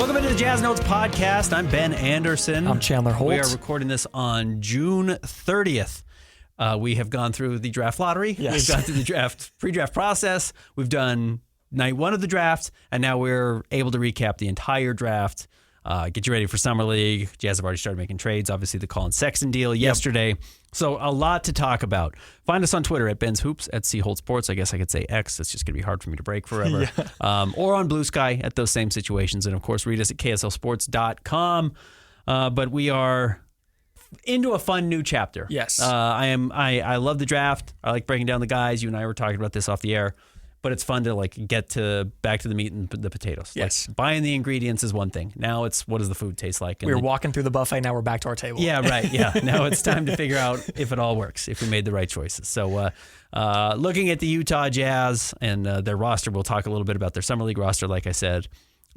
Welcome into the Jazz Notes podcast. I'm Ben Anderson. I'm Chandler Holt. We are recording this on June 30th. We have gone through the draft lottery. Yes. We've gone through the pre-draft process. We've done night one of the draft, and now we're able to recap the entire draft. Get you ready for Summer League. Jazz have already started making trades. Obviously, the Collin Sexton deal yesterday. So a lot to talk about. Find us on Twitter at Ben's Hoops, at C Holt Sports. I guess I could say X. It's just going to be hard for me to break forever. Or on Blue Sky at those same situations. And, of course, read us at kslsports.com. But we are into a fun new chapter. Yes. I love the draft. I like breaking down the guys. You and I were talking about this off the air. But it's fun to get back to the meat and the potatoes. Yes. Buying the ingredients is one thing. Now it's what does the food taste like? And we were walking through the buffet. Now we're back to our table. Yeah, right. Yeah. Now it's time to figure out if it all works, if we made the right choices. So looking at the Utah Jazz and their roster, we'll talk a little bit about their Summer League roster, like I said.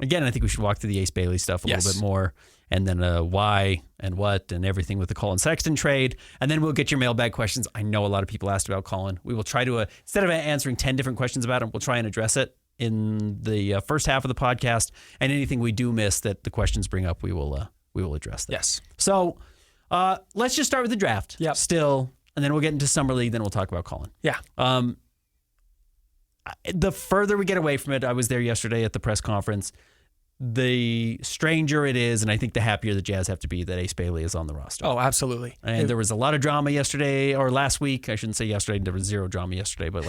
Again, I think we should walk through the Ace Bailey stuff a little bit more. And then why and what and everything with the Collin Sexton trade. And then we'll get your mailbag questions. I know a lot of people asked about Collin. We will try to, instead of answering 10 different questions about him, we'll try and address it in the first half of the podcast. And anything we do miss that the questions bring up, we will address that. Yes. So let's just start with the draft. Yep. Still, and then we'll get into Summer League. Then we'll talk about Collin. Yeah. The further we get away from it, I was there yesterday at the press conference. The stranger it is, and I think the happier the Jazz have to be that Ace Bailey is on the roster. Oh, absolutely. And there was a lot of drama yesterday, or last week. I shouldn't say yesterday. There was zero drama yesterday, but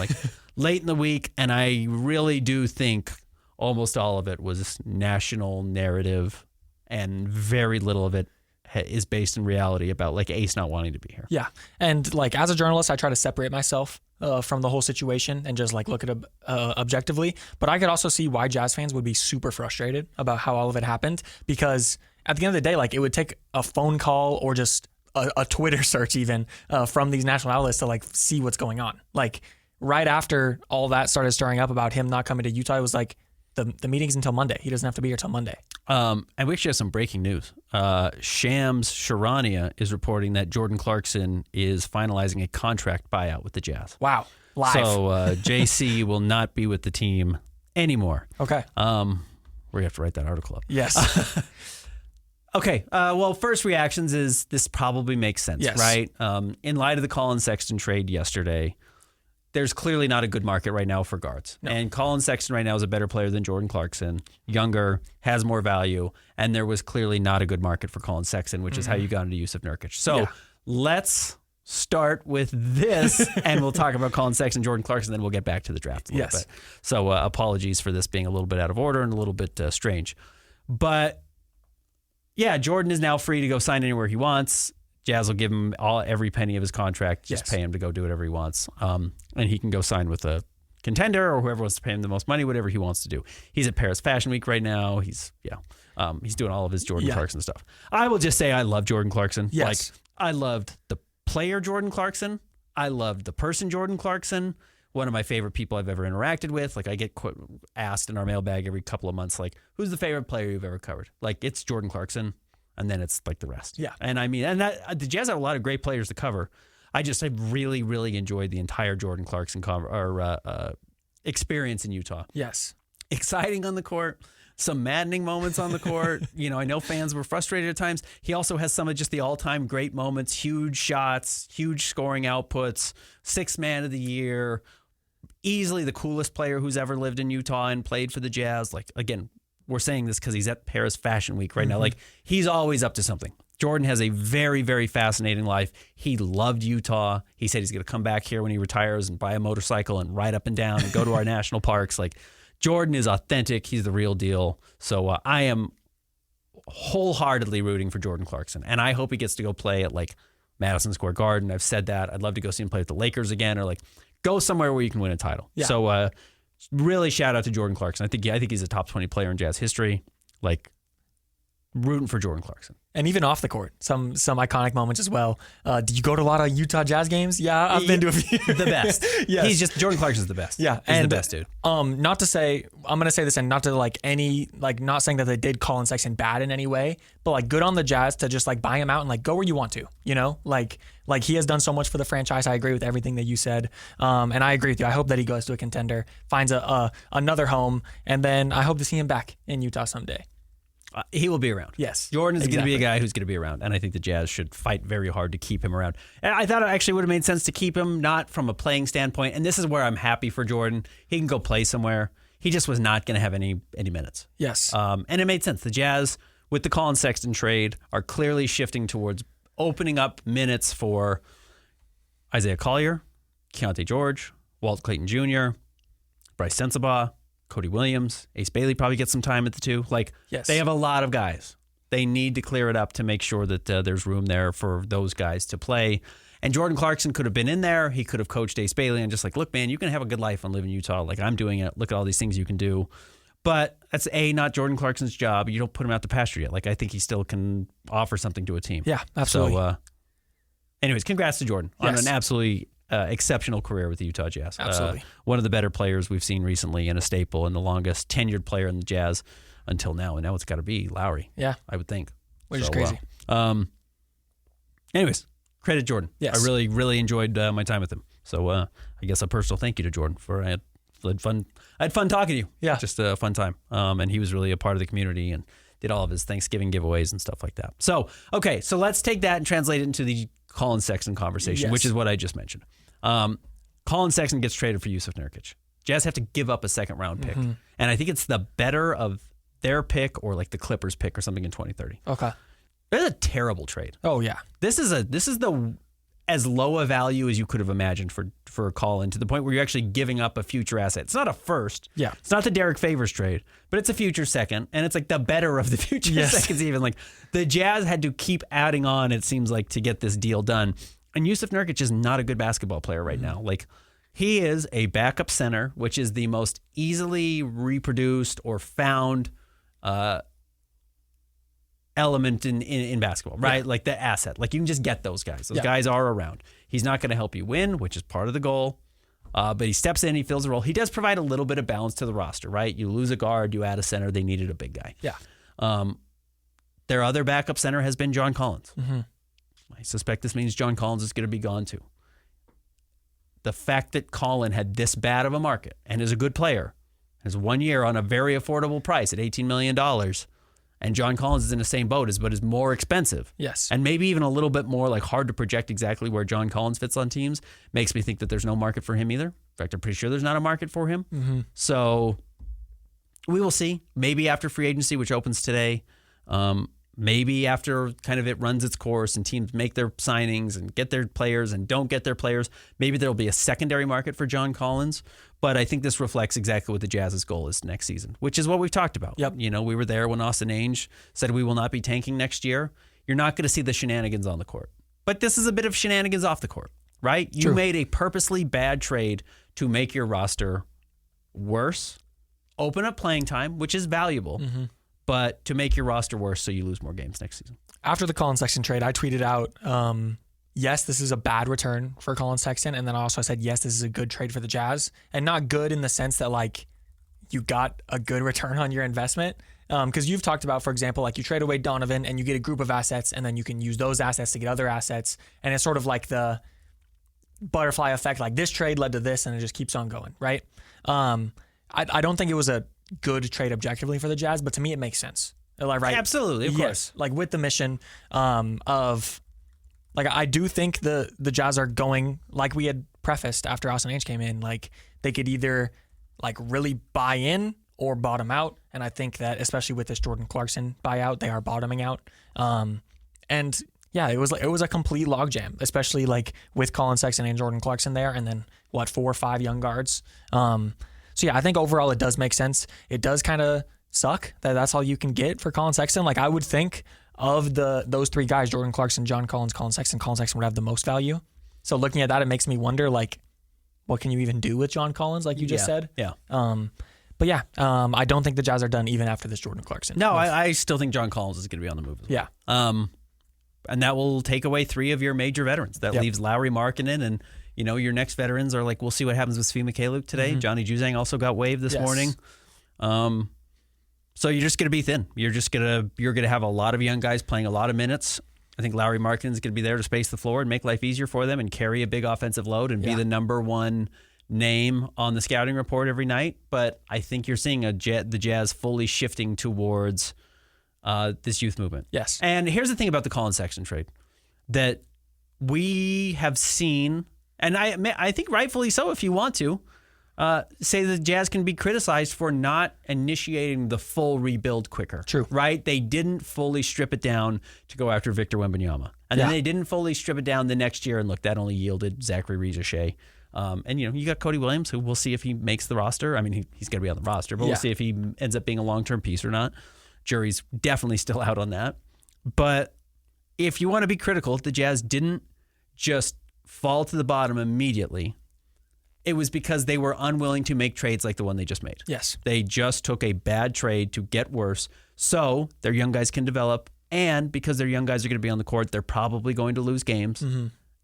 late in the week. And I really do think almost all of it was national narrative, and very little of it is based in reality about Ace not wanting to be here. Yeah. And as a journalist, I try to separate myself from the whole situation and just look at it objectively. But I could also see why Jazz fans would be super frustrated about how all of it happened, because at the end of the day, it would take a phone call or just a Twitter search even from these national outlets to see what's going on. Right after all that started stirring up about him not coming to Utah, it was the meeting's until Monday. He doesn't have to be here till Monday. And we actually have some breaking news. Shams Charania is reporting that Jordan Clarkson is finalizing a contract buyout with the Jazz. Wow. Live. So JC will not be with the team anymore. Okay. We're going to have to write that article up. Yes. Okay. Well, first reactions is this probably makes sense, yes. right? In light of the Collin Sexton trade yesterday, there's clearly not a good market right now for guards. No. And Collin Sexton right now is a better player than Jordan Clarkson, younger, has more value, and there was clearly not a good market for Collin Sexton, which is how you got into Yusuf Nurkic. So let's start with this, and we'll talk about Collin Sexton, Jordan Clarkson, then we'll get back to the draft a little bit. So apologies for this being a little bit out of order and a little bit strange. But yeah, Jordan is now free to go sign anywhere he wants. Jazz will give him every penny of his contract, just pay him to go do whatever he wants. And he can go sign with a contender or whoever wants to pay him the most money, whatever he wants to do. He's at Paris Fashion Week right now. He's doing all of his Jordan Clarkson stuff. I will just say I love Jordan Clarkson. Yes. I loved the player Jordan Clarkson. I loved the person Jordan Clarkson. One of my favorite people I've ever interacted with. I get asked in our mailbag every couple of months, who's the favorite player you've ever covered? It's Jordan Clarkson. And then it's the rest. Yeah. And the Jazz have a lot of great players to cover. I really, really enjoyed the entire Jordan Clarkson experience in Utah. Yes. Exciting on the court, some maddening moments on the court. I know fans were frustrated at times. He also has some of just the all-time great moments, huge shots, huge scoring outputs, 6th man of the year, easily the coolest player who's ever lived in Utah and played for the Jazz. Again, we're saying this because he's at Paris Fashion Week right now. He's always up to something. Jordan has a very, very fascinating life. He loved Utah. He said he's going to come back here when he retires and buy a motorcycle and ride up and down and go to our national parks. Jordan is authentic. He's the real deal. So I am wholeheartedly rooting for Jordan Clarkson. And I hope he gets to go play at Madison Square Garden. I've said that. I'd love to go see him play with the Lakers again, or go somewhere where you can win a title. Yeah. So really shout out to Jordan Clarkson. I think he's a top 20 player in Jazz history. Rooting for Jordan Clarkson. And even off the court, some iconic moments as well. Did you go to a lot of Utah Jazz games? Yeah, I've been to a few. The best. Yes. Jordan Clarkson's the best. Yeah. He's the best dude. Not to say, I'm going to say this, and not to not saying that they did Collin Sexton bad in any way, but good on the Jazz to just buy him out and go where you want to, he has done so much for the franchise. I agree with everything that you said. And I agree with you. I hope that he goes to a contender, finds another home, and then I hope to see him back in Utah someday. He will be around. Yes. Jordan is going to be a exactly. guy who's going to be around, and I think the Jazz should fight very hard to keep him around. And I thought it actually would have made sense to keep him, not from a playing standpoint, and this is where I'm happy for Jordan. He can go play somewhere. He just was not going to have any minutes. Yes. And it made sense. The Jazz, with the Collin Sexton trade, are clearly shifting towards opening up minutes for Isaiah Collier, Keontae George, Walt Clayton Jr., Bryce Sensabaugh, Cody Williams, Ace Bailey probably gets some time at the 2. Yes. They have a lot of guys. They need to clear it up to make sure that there's room there for those guys to play. And Jordan Clarkson could have been in there. He could have coached Ace Bailey and just look, man, you can have a good life and live in Utah. I'm doing it. Look at all these things you can do. But that's not Jordan Clarkson's job. You don't put him out to pasture yet. I think he still can offer something to a team. Yeah, absolutely. So, anyways, congrats to Jordan on Yes. an absolutely exceptional career with the Utah Jazz. Absolutely. One of the better players we've seen recently and a staple and the longest tenured player in the Jazz until now. And now it's got to be Lowry. Yeah. I would think. Which is crazy. Anyways, credit Jordan. Yes. I really, really enjoyed my time with him. So I guess a personal thank you to Jordan for I had fun talking to you. Yeah. Just a fun time. And he was really a part of the community and did all of his Thanksgiving giveaways and stuff like that. So, okay, so let's take that and translate it into the Collin Sexton conversation, Yes. which is what I just mentioned. Collin Sexton gets traded for Yusuf Nurkic. Jazz have to give up a second round pick. And I think it's the better of their pick or the Clippers pick or something in 2030. Okay. That's a terrible trade. Oh, yeah. This is the as low a value as you could have imagined for Collin, to the point where you're actually giving up a future asset. It's not a first. Yeah. It's not the Derek Favors trade, but it's a future second, and it's the better of the future Yes. seconds even. The Jazz had to keep adding on, it seems to get this deal done. And Yusuf Nurkic is not a good basketball player right now. He is a backup center, which is the most easily reproduced or found element in basketball, right? Yeah. The asset. You can just get those guys. Those Yeah. guys are around. He's not going to help you win, which is part of the goal. But he steps in, he fills the role. He does provide a little bit of balance to the roster, right? You lose a guard, you add a center. They needed a big guy. Yeah. Their other backup center has been John Collins. Mm-hmm. I suspect this means John Collins is going to be gone too. The fact that Collin had this bad of a market and is a good player, has 1 year on a very affordable price at $18 million, and John Collins is in the same boat but is more expensive. Yes. And maybe even a little bit more hard to project exactly where John Collins fits on teams, makes me think that there's no market for him either. In fact, I'm pretty sure there's not a market for him. Mm-hmm. So we will see. Maybe after free agency, which opens today, maybe after kind of it runs its course and teams make their signings and get their players and don't get their players, maybe there'll be a secondary market for John Collins. But I think this reflects exactly what the Jazz's goal is next season, which is what we've talked about. Yep. We were there when Austin Ainge said we will not be tanking next year. You're not going to see the shenanigans on the court. But this is a bit of shenanigans off the court, right? You True. made a purposely bad trade to make your roster worse, open up playing time, which is valuable, but to make your roster worse so you lose more games next season. After the Collin Sexton trade, I tweeted out, yes, this is a bad return for Collin Sexton. And then I also said, yes, this is a good trade for the Jazz. And not good in the sense that you got a good return on your investment. Because you've talked about, for example, you trade away Donovan and you get a group of assets and then you can use those assets to get other assets. And it's sort of the butterfly effect. This trade led to this and it just keeps on going, right? I don't think it was a good trade objectively for the Jazz, but to me it makes sense. Right? Absolutely, of course. Yes, with the mission of I do think the Jazz are going, like we had prefaced after Austin Ainge came in, they could either really buy in or bottom out, and I think that especially with this Jordan Clarkson buyout, they are bottoming out. And yeah, it was a complete logjam, especially with Collin Sexton and Jordan Clarkson there, and then 4 or 5 young guards. So yeah, I think overall it does make sense. It does kind of suck that that's all you can get for Collin Sexton. I would think of those 3 guys, Jordan Clarkson, John Collins, Collin Sexton would have the most value. So looking at that, it makes me wonder, what can you even do with John Collins, like you just said? Yeah. But yeah, I don't think the Jazz are done even after this Jordan Clarkson. No, I still think John Collins is going to be on the move as well. Yeah. And that will take away 3 of your major veterans. That leaves Lowry, Markkanen, and your next veterans are we'll see what happens with Svi Mikhailiuk today. Mm-hmm. Johnny Juzang also got waived this Yes. morning. So you're just going to be thin. You're going to have a lot of young guys playing a lot of minutes. I think Lowry Markkanen is going to be there to space the floor and make life easier for them and carry a big offensive load and be the number one name on the scouting report every night. But I think you're seeing the Jazz fully shifting towards this youth movement. Yes. And here's the thing about the Collin Sexton trade that we have seen, and I think rightfully so if you want to, say the Jazz can be criticized for not initiating the full rebuild quicker. True. Right? They didn't fully strip it down to go after Victor Wembanyama. And then they didn't fully strip it down the next year. And look, that only yielded Zachary Rizachet. And, you got Cody Williams, who we'll see if he makes the roster. I mean, he's going to be on the roster, but we'll see if he ends up being a long-term piece or not. Jury's definitely still out on that. But if you want to be critical, the Jazz didn't just fall to the bottom immediately. It was because they were unwilling to make trades like the one they just made. Yes. They just took a bad trade to get worse so their young guys can develop. And because their young guys are going to be on the court, they're probably going to lose games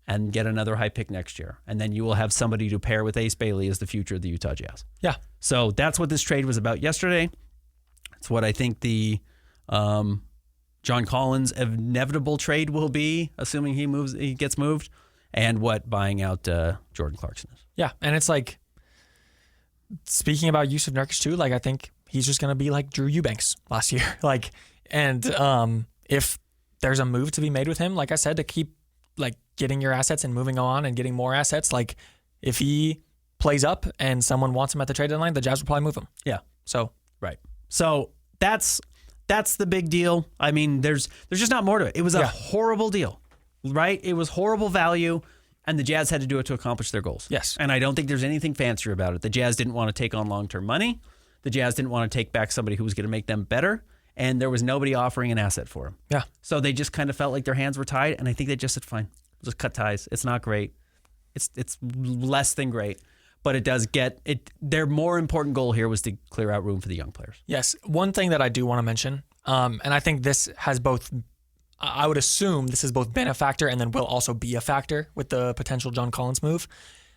and get another high pick next year. And then you will have somebody to pair with Ace Bailey as the future of the Utah Jazz. Yeah. So that's what this trade was about yesterday. It's what I think the John Collins inevitable trade will be, assuming he gets moved, and what buying out Jordan Clarkson is. Yeah, and it's like, speaking about Yusuf Nurkic too, like I think he's just going to be like Drew Eubanks last year. Like, and if there's a move to be made with him, like I said, to keep like getting your assets and moving on and getting more assets, like if he plays up and someone wants him at the trade deadline, the Jazz will probably move him. Yeah. So right. So that's the big deal. I mean, there's just not more to it. It was a horrible deal, right? It was horrible value. And the Jazz had to do it to accomplish their goals. Yes. And I don't think there's anything fancier about it. The Jazz didn't want to take on long-term money. The Jazz didn't want to take back somebody who was going to make them better. And there was nobody offering an asset for them. Yeah. So they just kind of felt like their hands were tied. And I think they just said, fine, just cut ties. It's not great. It's less than great. But it does get it. Their more important goal here was to clear out room for the young players. Yes. One thing that I do want to mention, and I think this has both, I would assume this has both been a factor and then will also be a factor with the potential John Collins move.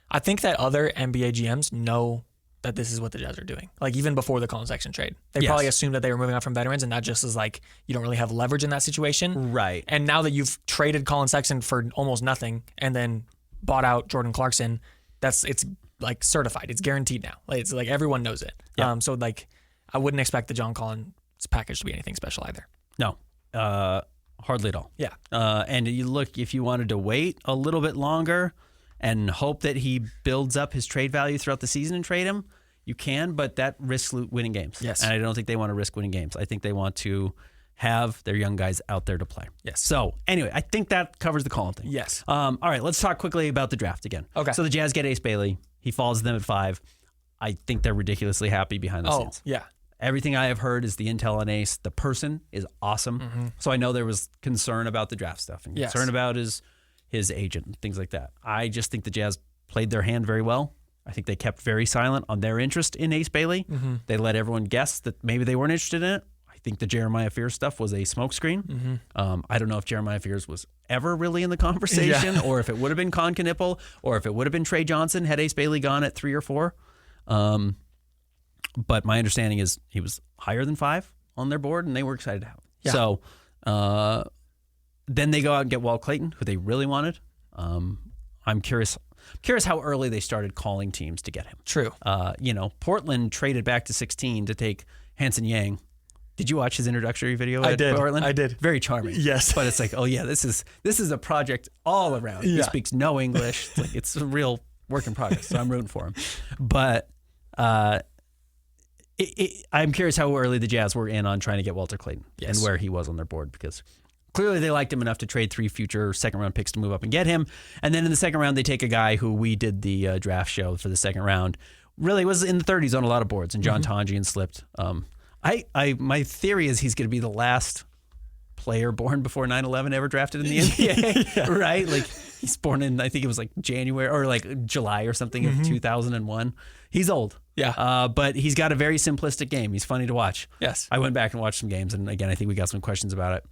I think that other NBA GMs know that this is what the Jazz are doing. Like even before the Collins Sexton trade, they probably assumed that they were moving on from veterans, and that just is like, you don't really have leverage in that situation. Right. And now that you've traded Collin Sexton for almost nothing and then bought out Jordan Clarkson, it's like certified. It's guaranteed now. Like it's like everyone knows it. Yeah. So like I wouldn't expect the John Collins package to be anything special either. No. Hardly at all. Yeah. And you look, if you wanted to wait a little bit longer and hope that he builds up his trade value throughout the season and trade him, you can, but that risks winning games. Yes. And I don't think they want to risk winning games. I think they want to have their young guys out there to play. Yes. So anyway, I think that covers the Collin thing. Yes. All right, let's talk quickly about the draft again. Okay. So the Jazz get Ace Bailey. He falls to them at 5. I think they're ridiculously happy behind the scenes. Yeah. Everything I have heard is the intel on Ace. The person is awesome. So I know there was concern about the draft stuff and concern about his agent and things like that. I just think the Jazz played their hand very well. I think they kept very silent on their interest in Ace Bailey. They let everyone guess that maybe they weren't interested in it. I think the Jeremiah Fears stuff was a smokescreen. I don't know if Jeremiah Fears was ever really in the conversation or if it would have been Con Knipple or if it would have been Trey Johnson had Ace Bailey gone at 3 or 4. But my understanding is he was higher than 5 on their board, and they were excited to have him. Yeah. So then they go out and get Walt Clayton, who they really wanted. I'm curious how early they started calling teams to get him. True. Portland traded back to 16 to take Hanson Yang. Did you watch his introductory video? I did. Portland? I did. Very charming. Yes. But it's like, oh yeah, this is a project all around. He speaks no English. It's like it's a real work in progress. So I'm rooting for him. But I'm curious how early the Jazz were in on trying to get Walter Clayton and where he was on their board, because clearly they liked him enough to trade 3 future second-round picks to move up and get him. And then in the second round, they take a guy who we did the draft show for the second round. Really was in the 30s on a lot of boards, and John Tonjian slipped. My theory is he's going to be the last player born before 9/11 ever drafted in the NBA, right? Like he's born in, I think it was like January or like July or something of 2001. He's old. Yeah. But he's got a very simplistic game. He's funny to watch. Yes. I went back and watched some games, and again, I think we got some questions about it.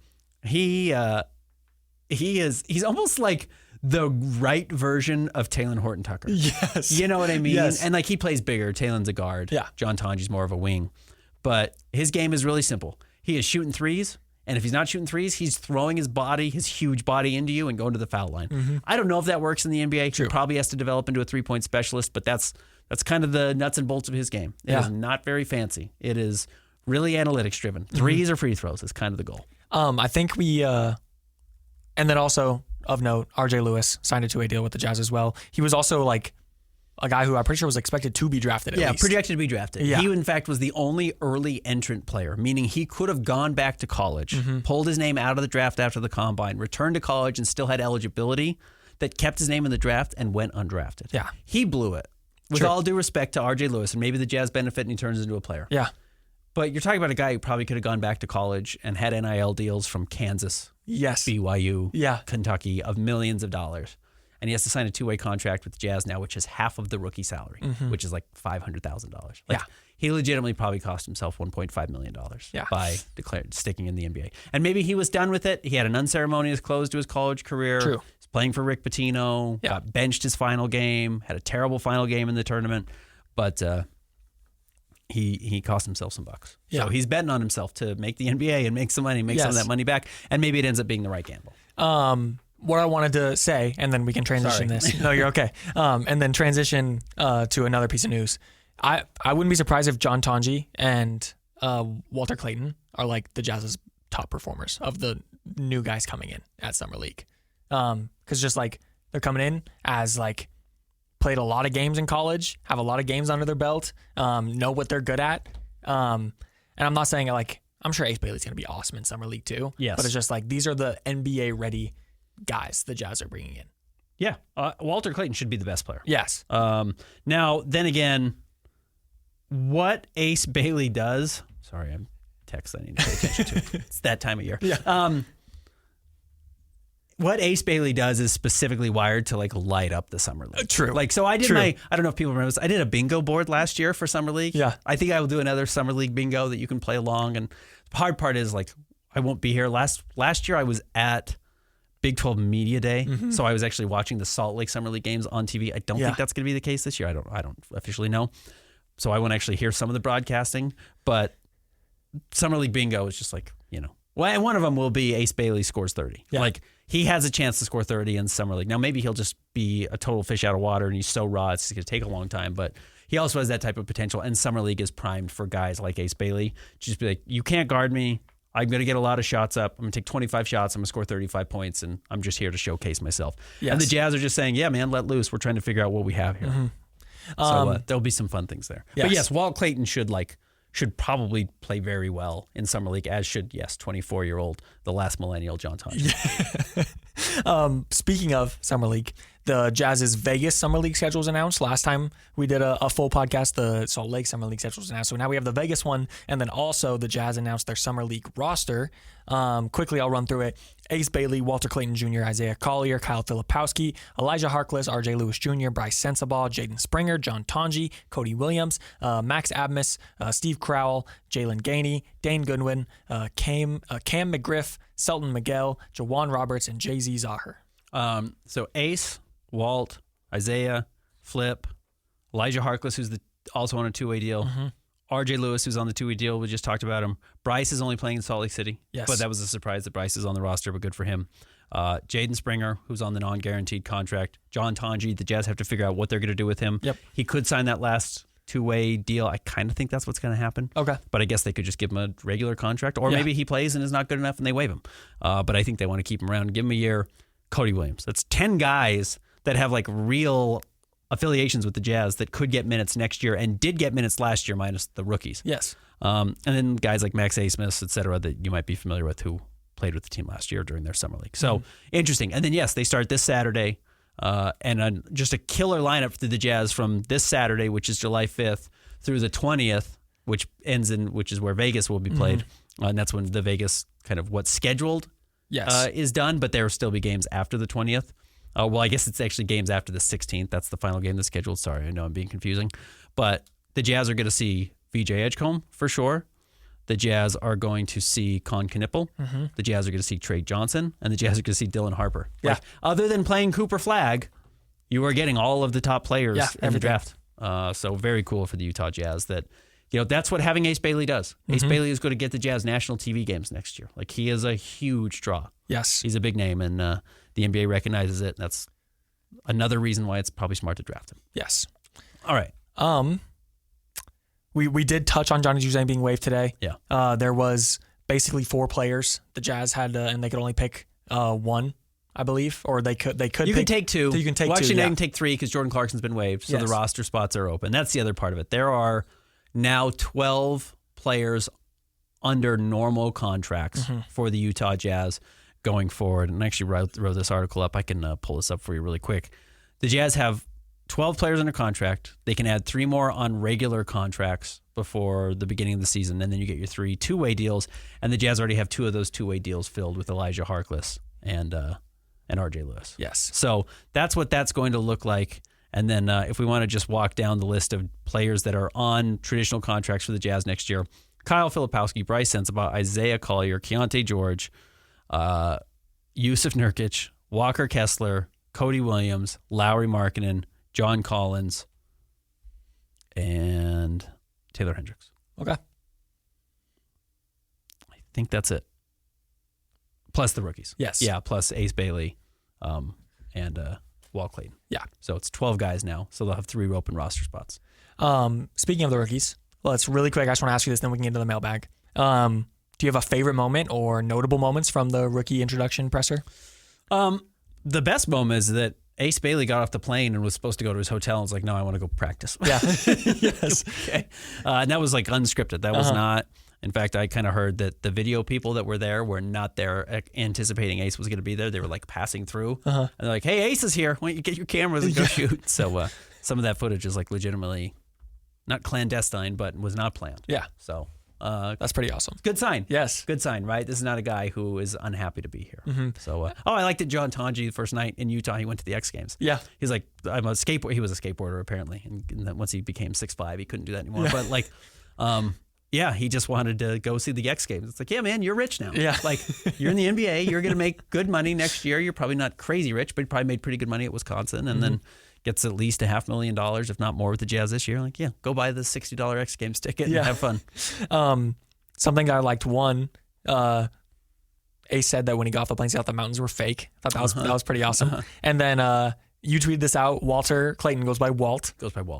He's almost like the right version of Taylor Horton Tucker. Yes. You know what I mean? Yes. And like he plays bigger. Taylor's a guard. Yeah. John Tonji's more of a wing. But his game is really simple. He is shooting threes, and if he's not shooting threes, he's throwing his huge body into you and going to the foul line. I don't know if that works in the NBA. He probably has to develop into a 3-point specialist, but that's kind of the nuts and bolts of his game. It is not very fancy. It is Really analytics driven. Threes or free throws is kind of the goal. I think we, and then also of note, RJ Lewis signed a 2-way deal with the Jazz as well. He was also like a guy who I'm pretty sure was expected to be drafted at least. Projected to be drafted. Yeah. He, in fact, was the only early entrant player, meaning he could have gone back to college, pulled his name out of the draft after the combine, returned to college, and still had eligibility that kept his name in the draft and went undrafted. Yeah. He blew it. With True. all due respect to RJ Lewis, and maybe the Jazz benefit and he turns into a player. Yeah. But you're talking about a guy who probably could have gone back to college and had NIL deals from Kansas, Yes. BYU, Yeah. Kentucky of millions of dollars. And he has to sign a 2-way contract with the Jazz now, which is half of the rookie salary, which is like $500,000. Like, he legitimately probably cost himself $1.5 million by sticking in the NBA. And maybe he was done with it. He had an unceremonious close to his college career. True. He's playing for Rick Pitino, got benched his final game, had a terrible final game in the tournament. But he cost himself some bucks. Yeah. So he's betting on himself to make the NBA and make some money, make some of that money back. And maybe it ends up being the right gamble. What I wanted to say, and then we can transition this. No, you're okay. And then transition to another piece of news. I wouldn't be surprised if John Tonji and Walter Clayton are like the Jazz's top performers of the new guys coming in at Summer League. Because just like they're coming in as like played a lot of games in college, have a lot of games under their belt, know what they're good at. And I'm not saying like, I'm sure Ace Bailey's going to be awesome in Summer League too. Yes. But it's just like, these are the NBA ready guys the Jazz are bringing in. Yeah. Walter Clayton should be the best player. Yes. Now, then again, what Ace Bailey does, sorry, I'm text I need to pay attention to. It's that time of year. Yeah. What Ace Bailey does is specifically wired to like light up the Summer League. True. Like, so I did True. I don't know if people remember this. I did a bingo board last year for Summer League. Yeah. I think I will do another Summer League bingo that you can play along. And the hard part is like, I won't be here. Last year I was at Big 12 Media Day. So I was actually watching the Salt Lake Summer League games on TV. I don't think that's going to be the case this year. I don't officially know. So I won't actually hear some of the broadcasting, but Summer League bingo is just like, well, and one of them will be Ace Bailey scores 30. Yeah. Like he has a chance to score 30 in Summer League. Now maybe he'll just be a total fish out of water and he's so raw it's going to take a long time, but he also has that type of potential, and Summer League is primed for guys like Ace Bailey. Just be like, you can't guard me. I'm going to get a lot of shots up. I'm going to take 25 shots. I'm going to score 35 points, and I'm just here to showcase myself. Yes. And the Jazz are just saying, yeah, man, let loose. We're trying to figure out what we have here. So there'll be some fun things there. Yes. But yes, Walt Clayton should probably play very well in Summer League, as should, 24-year-old, the last millennial John Tonji. Speaking of Summer League, the Jazz's Vegas Summer League schedule was announced. Last time we did a full podcast, the Salt Lake Summer League schedule was announced. So now we have the Vegas one, and then also the Jazz announced their Summer League roster. Quickly, I'll run through it. Ace Bailey, Walter Clayton Jr., Isaiah Collier, Kyle Filipowski, Elijah Harkless, RJ Lewis Jr., Bryce Sensabaugh, Jaden Springer, John Tonji, Cody Williams, Max Abmas, Steve Crowell, Jalen Gainey, Dane Goodwin, Cam McGriff, Selton Miguel, Jawan Roberts, and Jay-Z Zahir. So Ace, Walt, Isaiah, Flip, Elijah Harkless, who's also on a 2-way deal. RJ Lewis, who's on the 2-way deal. We just talked about him. Bryce is only playing in Salt Lake City. Yes. But that was a surprise that Bryce is on the roster, but good for him. Jaden Springer, who's on the non-guaranteed contract. John Tonji, the Jazz have to figure out what they're going to do with him. Yep. He could sign that last 2-way deal. I kind of think that's what's going to happen. Okay. But I guess they could just give him a regular contract, or maybe he plays and is not good enough and they waive him. But I think they want to keep him around and give him a year. Cody Williams. That's 10 guys that have like real affiliations with the Jazz that could get minutes next year and did get minutes last year minus the rookies. Yes. And then guys like Max Abmas, et cetera, that you might be familiar with who played with the team last year during their Summer League. So interesting. And then, yes, they start this Saturday and just a killer lineup for the Jazz from this Saturday, which is July 5th, through the 20th, which is where Vegas will be played. And that's when the Vegas kind of what's scheduled is done, but there will still be games after the 20th. Well, I guess it's actually games after the 16th. That's the final game that's scheduled. Sorry, I know I'm being confusing. But the Jazz are going to see VJ Edgecombe for sure. The Jazz are going to see Con Knippel. The Jazz are going to see Trey Johnson. And the Jazz are going to see Dylan Harper. Yeah. Like, other than playing Cooper Flagg, you are getting all of the top players in the draft. So very cool for the Utah Jazz that, that's what having Ace Bailey does. Ace Bailey is going to get the Jazz national TV games next year. Like, he is a huge draw. Yes. He's a big name, and the NBA recognizes it. That's another reason why it's probably smart to draft him. Yes. All right. We did touch on Johnny Juzang being waived today. Yeah. There was basically 4 players the Jazz had, and they could only pick one, I believe, or they could. You can take 2. You can take 2. Actually, yeah. you can take 3 because Jordan Clarkson's been waived, so the roster spots are open. That's the other part of it. There are now 12 players under normal contracts for the Utah Jazz going forward. And I actually wrote this article up. I can pull this up for you really quick. The Jazz have 12 players under contract. They can add 3 more on regular contracts before the beginning of the season, and then you get your 3 two-way deals. And the Jazz already have 2 of those two-way deals filled with Elijah Harkless and RJ Lewis. Yes. So that's what that's going to look like. And then if we want to just walk down the list of players that are on traditional contracts for the Jazz next year, Kyle Filipowski, Bryce Sensabaugh, Isaiah Collier, Keontae George, Yusuf Nurkic, Walker Kessler, Cody Williams, Lauri Markkanen, John Collins, and Taylor Hendricks. Okay. I think that's it. Plus the rookies. Yes. Yeah, plus Ace Bailey and Walt Clayton. Yeah. So it's 12 guys now, so they'll have 3 open roster spots. Speaking of the rookies, let's really quick, I just want to ask you this, then we can get into the mailbag. Do you have a favorite moment or notable moments from the rookie introduction presser? The best moment is that Ace Bailey got off the plane and was supposed to go to his hotel and was like, no, I want to go practice. Yeah. Yes. Okay. And that was like unscripted. That was not, in fact, I kind of heard that the video people that were there were not there anticipating Ace was going to be there. They were like passing through and they're like, hey, Ace is here. Why don't you get your cameras and go shoot? So some of that footage is like legitimately not clandestine, but was not planned. Yeah. So that's pretty awesome. good sign. Yes. Good sign, right? This is not a guy who is unhappy to be here. So, I liked it. John Tonji, the first night in Utah, he went to the X Games. Yeah. He's like, I'm a skateboarder. He was a skateboarder apparently, and then once he became 6'5", he couldn't do that anymore. But like, yeah, he just wanted to go see the X Games. It's like, yeah, man, you're rich now. Yeah. Like, you're in the NBA. You're going to make good money next year. You're probably not crazy rich, but you probably made pretty good money at Wisconsin, and then gets at least $500,000, if not more, with the Jazz this year. Like, yeah, go buy the $60 X Games ticket and have fun. Something I liked, Ace said that when he got off the plane, he thought the mountains were fake. I thought that was pretty awesome. And then you tweeted this out. Walter Clayton goes by Walt.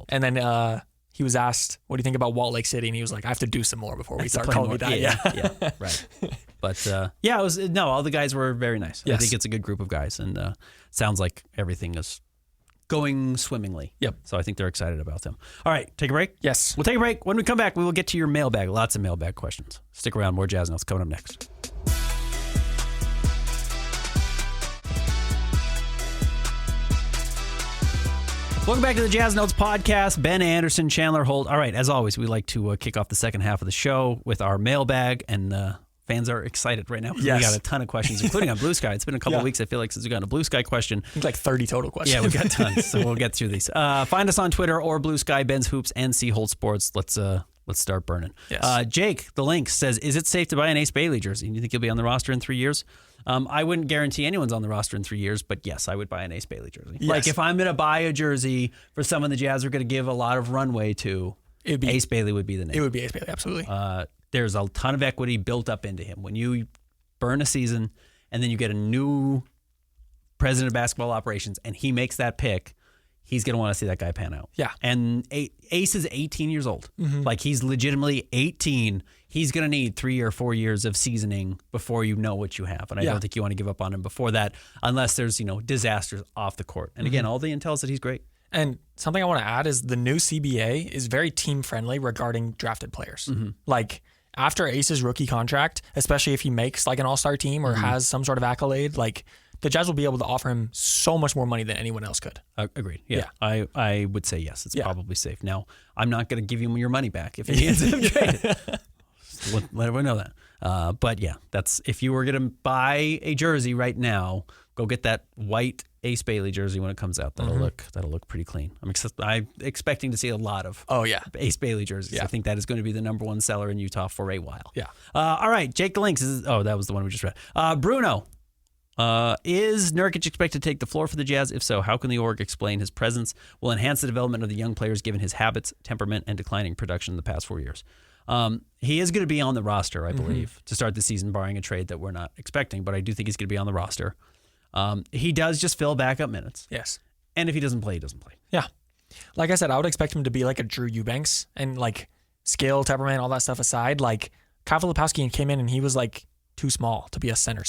And then he was asked, what do you think about Walt Lake City? And he was like, I have to do some more before we start calling me that. Yeah, right. But it was, all the guys were very nice. Yes. I think it's a good group of guys, and sounds like everything is going swimmingly. Yep. So I think they're excited about them. All right, take a break? Yes. We'll take a break. When we come back, we will get to your mailbag. Lots of mailbag questions. Stick around. More Jazz Notes coming up next. Welcome back to the Jazz Notes podcast. Ben Anderson, Chandler Holt. All right, as always, we like to kick off the second half of the show with our mailbag, and fans are excited right now. Yes. We got a ton of questions, including on Blue Sky. It's been a couple of weeks, I feel like, since we got a Blue Sky question. I think like 30 total questions. Yeah, we've got tons, so we'll get through these. Find us on Twitter or Blue Sky, Ben's Hoops, and C Holt Sports. Let's start burning. Yes. Jake, the link, says, is it safe to buy an Ace Bailey jersey? Do you think he'll be on the roster in 3 years? I wouldn't guarantee anyone's on the roster in 3 years, but yes, I would buy an Ace Bailey jersey. Yes. Like if I'm going to buy a jersey for someone the Jazz are going to give a lot of runway to, Ace Bailey would be the name. It would be Ace Bailey, absolutely. There's a ton of equity built up into him. When you burn a season and then you get a new president of basketball operations and he makes that pick, he's going to want to see that guy pan out. Yeah. And Ace is 18 years old. Like he's legitimately 18. He's going to need 3 or 4 years of seasoning before you know what you have. And I don't think you want to give up on him before that unless there's, disasters off the court. And again, all the intel is that he's great. And something I want to add is the new CBA is very team friendly regarding drafted players. Like after Ace's rookie contract, especially if he makes like an all-star team or has some sort of accolade, like the Jazz will be able to offer him so much more money than anyone else could. Agreed. Yeah. I would say yes. It's probably safe. Now, I'm not going to give you your money back if he ends up traded. Let everyone know that. But yeah, that's if you were going to buy a jersey right now, go get that white Ace Bailey jersey when it comes out. That'll look pretty clean. I'm expecting to see a lot of Ace Bailey jerseys. I think that is going to be the number one seller in Utah for a while. Yeah. All right, Jake the Lynx is. Oh, that was the one we just read. Bruno. Is Nurkic expected to take the floor for the Jazz? If so, how can the org explain his presence will enhance the development of the young players given his habits, temperament, and declining production in the past 4 years? He is going to be on the roster, I believe, to start the season, barring a trade that we're not expecting, but I do think he's going to be on the roster. He does just fill backup minutes. Yes. And if he doesn't play, he doesn't play. Yeah. Like I said, I would expect him to be like a Drew Eubanks and like skill, temperament, all that stuff aside, like Kyle Filipowski came in and he was like too small to be a center.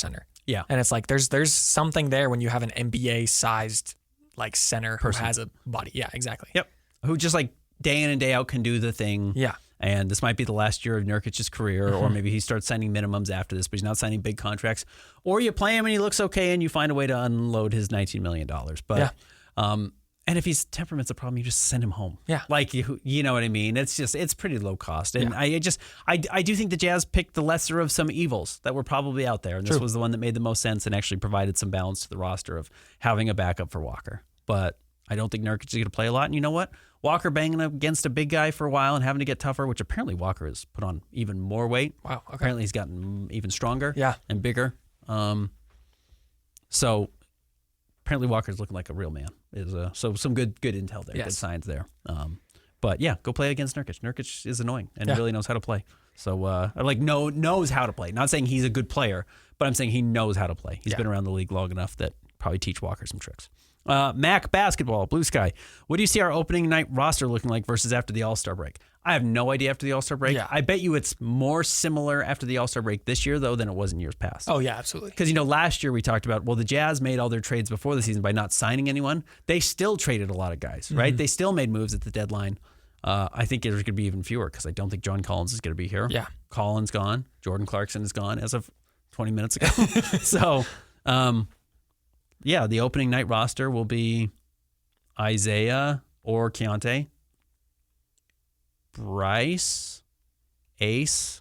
Yeah. And it's like there's something there when you have an NBA sized like center who has a body. Yeah, exactly. Yep. Who just like day in and day out can do the thing. Yeah. And this might be the last year of Nurkic's career, or maybe he starts signing minimums after this, but he's not signing big contracts. Or you play him and he looks okay and you find a way to unload his $19 million. But, and if his temperament's a problem, you just send him home. Yeah. Like, you know what I mean? It's pretty low cost. And I do think the Jazz picked the lesser of some evils that were probably out there. And this was the one that made the most sense and actually provided some balance to the roster of having a backup for Walker. But I don't think Nurkic is going to play a lot. And you know what? Walker banging against a big guy for a while and having to get tougher, which apparently Walker has put on even more weight. Wow. Okay. Apparently he's gotten even stronger and bigger. So apparently Walker's looking like a real man. So some good intel there, good signs there. But yeah, go play against Nurkic. Nurkic is annoying and really knows how to play. So knows how to play. Not saying he's a good player, but I'm saying he knows how to play. He's been around the league long enough that probably teach Walker some tricks. Mac Basketball, Blue Sky. What do you see our opening night roster looking like versus after the All-Star break? I have no idea after the All-Star break. Yeah. I bet you it's more similar after the All-Star break this year, though, than it was in years past. Oh, yeah, absolutely. Because, last year we talked about, the Jazz made all their trades before the season by not signing anyone. They still traded a lot of guys, right? They still made moves at the deadline. I think there's going to be even fewer because I don't think John Collins is going to be here. Yeah. Collin's gone. Jordan Clarkson is gone as of 20 minutes ago. So, the opening night roster will be Isaiah or Keontae, Bryce, Ace,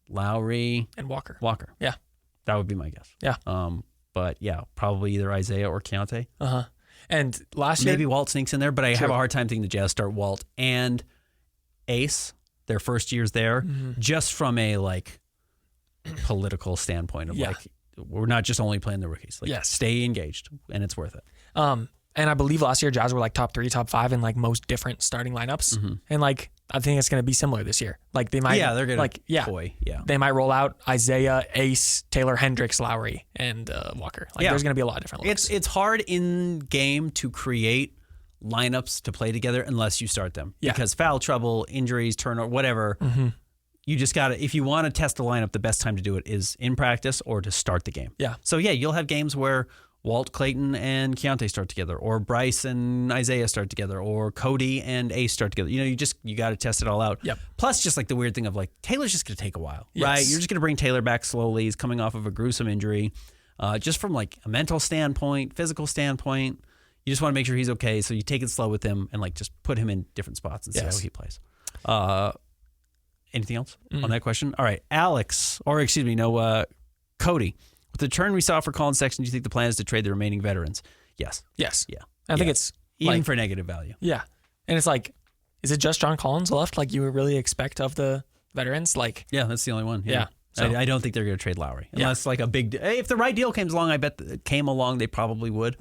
Lowry, and Walker. Yeah. That would be my guess. Yeah. But probably either Isaiah or Keontae. Uh-huh. And last year, maybe Walt sneaks in there, but I have a hard time thinking the Jazz start Walt and Ace, their first years there, just from a political standpoint of we're not just only playing the rookies. Stay engaged, and it's worth it. And I believe last year Jazz were top 3, top 5 in most different starting lineups. And I think it's going to be similar this year. They might they're going to toy. Yeah. They might roll out Isaiah, Ace, Taylor Hendricks, Lowry, and Walker. There's going to be a lot of different looks. It's hard in game to create lineups to play together unless you start them. Yeah. Because foul trouble, injuries, turnover, whatever. You just got to, if you want to test a lineup, the best time to do it is in practice or to start the game. Yeah. So you'll have games where Walt, Clayton, and Keontae start together, or Bryce and Isaiah start together, or Cody and Ace start together. You got to test it all out. Yep. Plus, just the weird thing of Taylor's just going to take a while, yes. right? You're just going to bring Taylor back slowly. He's coming off of a gruesome injury. Just from a mental standpoint, physical standpoint, you just want to make sure he's okay. So you take it slow with him and just put him in different spots and see how he plays. Anything else on that question? All right, Cody. With the turn we saw for Collin Sexton, do you think the plan is to trade the remaining veterans? Yes. Yes. Yeah. I think it's even for negative value. Yeah. And it's is it just John Collins left you would really expect of the veterans? Yeah, that's the only one. Yeah. So, I don't think they're going to trade Lowry unless a big. If the right deal comes along, I bet they probably would.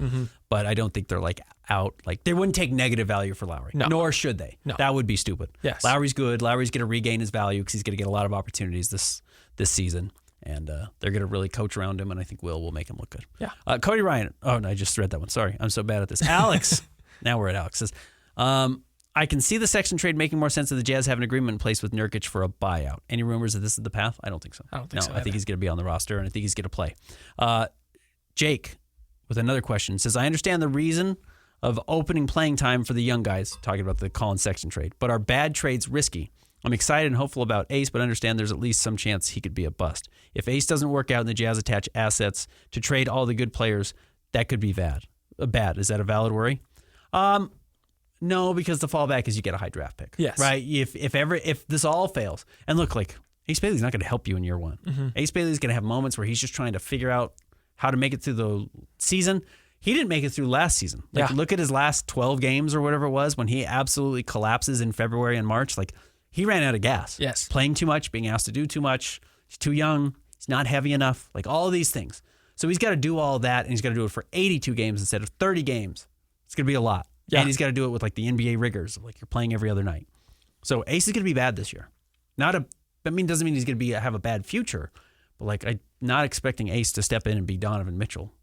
But I don't think they're out. They wouldn't take negative value for Lowry. No. Nor should they. No. That would be stupid. Yes. Lowry's good. Lowry's going to regain his value because he's going to get a lot of opportunities this season. And they're going to really coach around him, and I think will make him look good. Yeah. Cody Ryan. Oh, no, I just read that one. Sorry. I'm so bad at this. Alex. Now we're at Alex's. I can see the Sexton trade making more sense if the Jazz have an agreement in place with Nurkic for a buyout. Any rumors that this is the path? I don't think so. I don't think so. I think he's going to be on the roster, and I think he's going to play. Jake, with another question, says, I understand the reason of opening playing time for the young guys, talking about the Collin Sexton trade, but are bad trades risky? I'm excited and hopeful about Ace, but understand there's at least some chance he could be a bust. If Ace doesn't work out and the Jazz attach assets to trade all the good players, that could be bad. Is that a valid worry? No, because the fallback is you get a high draft pick. Yes. Right? If this all fails, and look, Ace Bailey's not going to help you in year one. Ace Bailey's going to have moments where he's just trying to figure out how to make it through the season. He didn't make it through last season. Look at his last 12 games or whatever it was when he absolutely collapses in February and March. He ran out of gas. Yes. Playing too much, being asked to do too much. He's too young. He's not heavy enough. All these things. So he's got to do all that, and he's got to do it for 82 games instead of 30 games. It's going to be a lot. Yeah. And he's got to do it with the NBA rigors of you're playing every other night. So Ace is going to be bad this year. Doesn't mean he's going to have a bad future, but I'm not expecting Ace to step in and be Donovan Mitchell,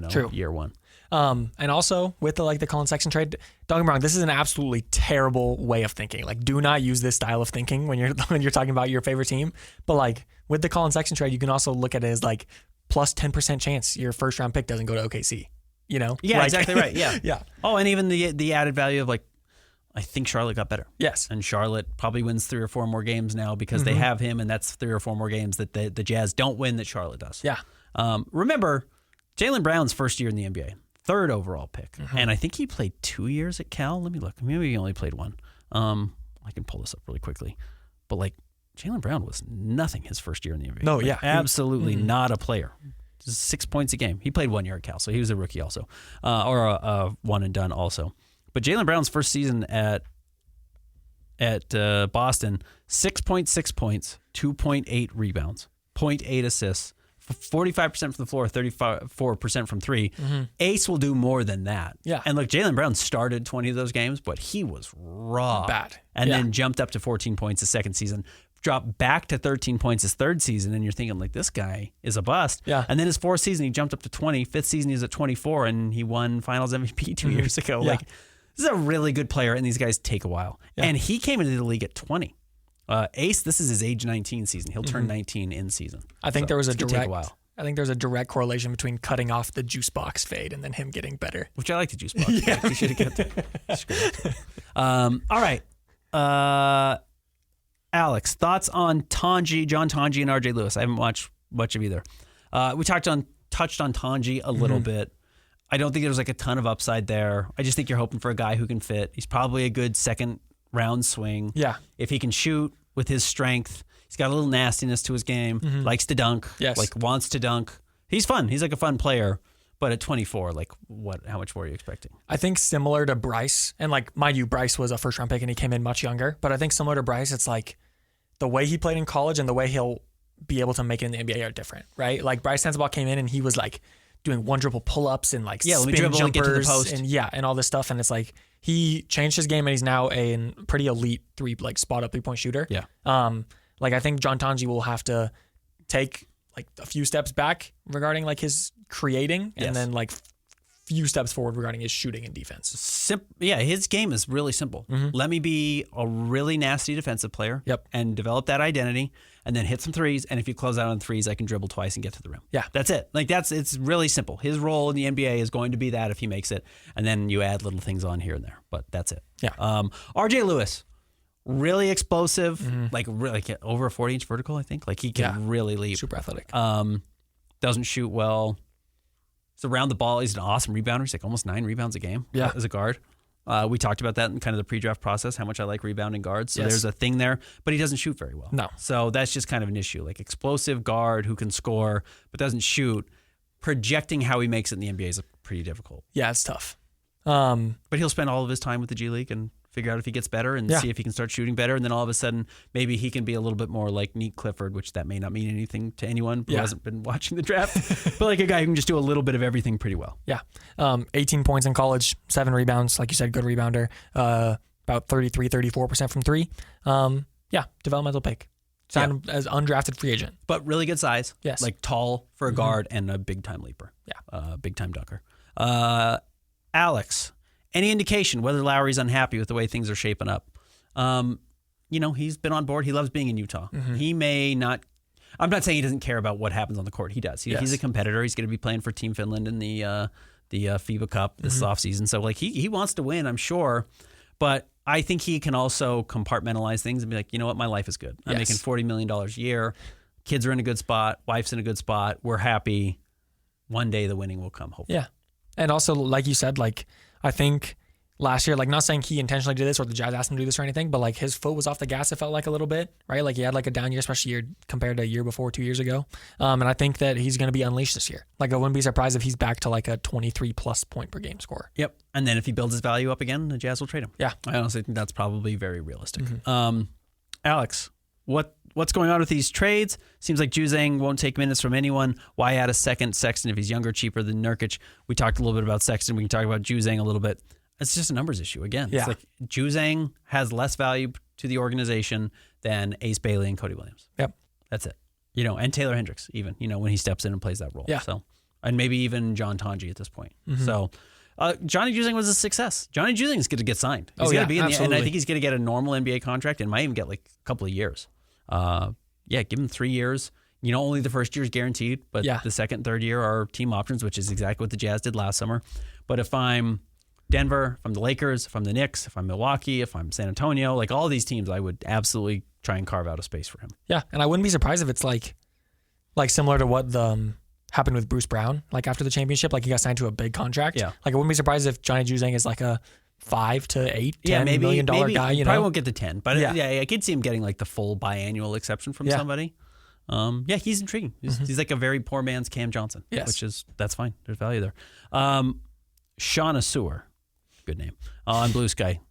True. year one. And also with the Collin Sexton trade, don't get me wrong, this is an absolutely terrible way of thinking. Like, do not use this style of thinking when you're talking about your favorite team. But like with the Collin Sexton trade, you can also look at it as like plus 10% chance your first round pick doesn't go to OKC. Yeah, like, exactly right. Yeah. Yeah. Oh, and even the added value of like, I think Charlotte got better. Yes. And Charlotte probably wins 3 or 4 more games now because they have him, and that's 3 or 4 more games that the Jazz don't win that Charlotte does. Yeah. Remember, Jaylen Brown's first year in the NBA, 3rd overall pick. And I think he played 2 years at Cal. Let me look. Maybe he only played 1. I can pull this up really quickly. But like, Jaylen Brown was nothing his first year in the NBA. No, like, yeah. Absolutely not a player. Just 6 points a game. He played 1 year at Cal, so he was a rookie also. Or a one and done also. But Jaylen Brown's first season at Boston, 6.6 points, 2.8 rebounds, 0.8 assists, 45% from the floor, 34% from 3. Ace will do more than that. Yeah. And look, Jaylen Brown started 20 of those games, but he was raw. Bad. And then jumped up to 14 points his second season, dropped back to 13 points his third season, and you're thinking, like, this guy is a bust. Yeah. And then his fourth season, he jumped up to 20. Fifth season, he was at 24, and he won Finals MVP 2 years ago. Yeah. Like, this is a really good player, and these guys take a while. Yeah. And he came into the league at 20. Ace, this is his age 19 season. He'll turn 19 in season. I think there was take a while. I think there's a direct correlation between cutting off the juice box fade and then him getting better. Which I like the juice box. Yeah. Like, he should have kept it. All right. Alex, thoughts on John Tonji and RJ Lewis? I haven't watched much of either. We touched on Tonji a little bit. I don't think there's like a ton of upside there. I just think you're hoping for a guy who can fit. He's probably a good second round swing. Yeah. If he can shoot with his strength, he's got a little nastiness to his game, likes to dunk, Yes. like wants to dunk. He's fun. He's like a fun player. But at 24, like how much more are you expecting? I think similar to Bryce, and like, mind you, Bryce was a first round pick and he came in much younger. But I think similar to Bryce, it's like the way he played in college and the way he'll be able to make it in the NBA are different, right? Like Bryce Sensabaugh came in and he was like doing 1-dribble pull-ups and like spin dribble and get to the jumpers post. and all this stuff. And it's like he changed his game and he's now a pretty elite spot up 3-point shooter. Yeah. Like I think John Tonji will have to take like a few steps back regarding like his creating and then like few steps forward regarding his shooting and defense. His game is really simple. Let me be a really nasty defensive player and develop that identity and then hit some threes. And if you close out on threes, I can dribble twice and get to the rim. Yeah. That's it. Like it's really simple. His role in the NBA is going to be that if he makes it. And then you add little things on here and there, but that's it. Yeah. RJ Lewis, really explosive, like over a 40-inch vertical, I think. Like he can really leap. Super athletic. Doesn't shoot well. He's around the ball. He's an awesome rebounder. He's like almost 9 rebounds a game as a guard. We talked about that in kind of the pre-draft process, how much I like rebounding guards. So there's a thing there, but he doesn't shoot very well. No. So that's just kind of an issue. Like explosive guard who can score but doesn't shoot. Projecting how he makes it in the NBA is pretty difficult. Yeah, it's tough. But he'll spend all of his time with the G League and figure out if he gets better and see if he can start shooting better. And then all of a sudden, maybe he can be a little bit more like Neat Clifford, which that may not mean anything to anyone who hasn't been watching the draft, but like a guy who can just do a little bit of everything pretty well. Yeah. 18 points in college, 7 rebounds. Like you said, good rebounder. About 34% from 3. Developmental pick. Signed as undrafted free agent. But really good size. Yes. Like tall for a guard and a big-time leaper. Yeah. Big-time dunker. Alex, any indication whether Lowry's unhappy with the way things are shaping up? He's been on board. He loves being in Utah. He may not. I'm not saying he doesn't care about what happens on the court. He does. He's a competitor. He's going to be playing for Team Finland in the FIBA Cup this offseason. So like he wants to win, I'm sure. But I think he can also compartmentalize things and be like, you know what, my life is good. I'm making $40 million a year. Kids are in a good spot. Wife's in a good spot. We're happy. One day the winning will come, hopefully. Yeah. And also, like you said, like I think last year, like not saying he intentionally did this or the Jazz asked him to do this or anything, but like his foot was off the gas, it felt like a little bit, right? Like he had like a down year, especially year compared to a year before, 2 years ago. And I think that he's going to be unleashed this year. Like I wouldn't be surprised if he's back to like a 23 plus point per game score. Yep. And then if he builds his value up again, the Jazz will trade him. Yeah. I honestly think that's probably very realistic. Alex, what's going on with these trades? Seems like Juzang won't take minutes from anyone. Why add a second Sexton if he's younger, cheaper than Nurkic? We talked a little bit about Sexton. We can talk about Juzang a little bit. It's just a numbers issue again. Yeah. It's like Juzang has less value to the organization than Ace Bailey and Cody Williams. Yep. That's it. And Taylor Hendricks even, when he steps in and plays that role. Yeah. So and maybe even John Tonji at this point. So Johnny Juzang was a success. Johnny Juzang is going to get signed. He's going to be in the, and I think he's going to get a normal NBA contract and might even get like a couple of years. Give him 3 years. Only the first year is guaranteed, but the second and third year are team options, which is exactly what the Jazz did last summer. But if I'm Denver, if I'm the Lakers, if I'm the Knicks, if I'm Milwaukee, if I'm San Antonio, like all these teams, I would absolutely try and carve out a space for him. Yeah, and I wouldn't be surprised if it's like similar to what happened with Bruce Brown, like after the championship, like he got signed to a big contract. Yeah. Like I wouldn't be surprised if Johnny Juzang is like a $5 to $10 million guy. Probably won't get the 10, but I could see him getting like the full biannual exception from somebody. He's intriguing. He's like a very poor man's Cam Johnson, that's fine. There's value there. Shauna Sewer, good name, on Blue Sky,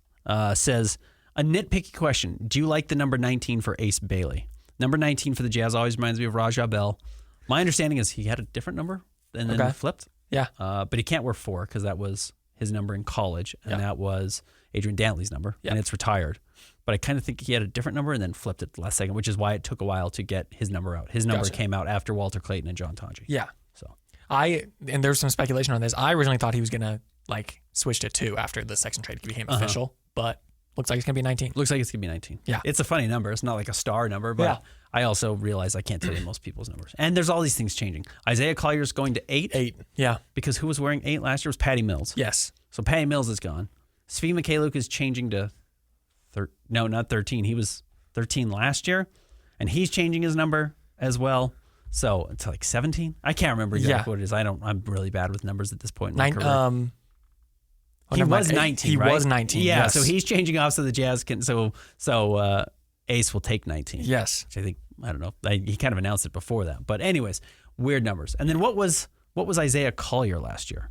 says, a nitpicky question. Do you like the number 19 for Ace Bailey? Number 19 for the Jazz always reminds me of Rajah Bell. My understanding is he had a different number and then flipped. Yeah. But he can't wear 4 because that was his number in college, and that was Adrian Dantley's number, and it's retired. But I kind of think he had a different number and then flipped it the last second, which is why it took a while to get his number out. His number came out after Walter Clayton and John Tonji. Yeah. So and there's some speculation on this. I originally thought he was gonna like switch to 2 after the Sexton trade became official, but looks like it's gonna be 19. Looks like it's gonna be 19. Yeah. It's a funny number. It's not like a star number, but I also realize I can't tell you most people's numbers. And there's all these things changing. Isaiah Collier's going to 8. 8. Yeah. Because who was wearing 8 last year was Patty Mills. Yes. So Patty Mills is gone. Svi Mikhailiuk is changing to not 13. He was 13 last year, and he's changing his number as well. So it's like 17. I can't remember exactly what it is. I'm really bad with numbers at this point in my career. He was 19. He right? was 19. Yeah. Yes. So he's changing off so the Jazz can. So Ace will take 19. Yes. Which I think don't know. He kind of announced it before that. But anyways, weird numbers. And then what was Isaiah Collier last year?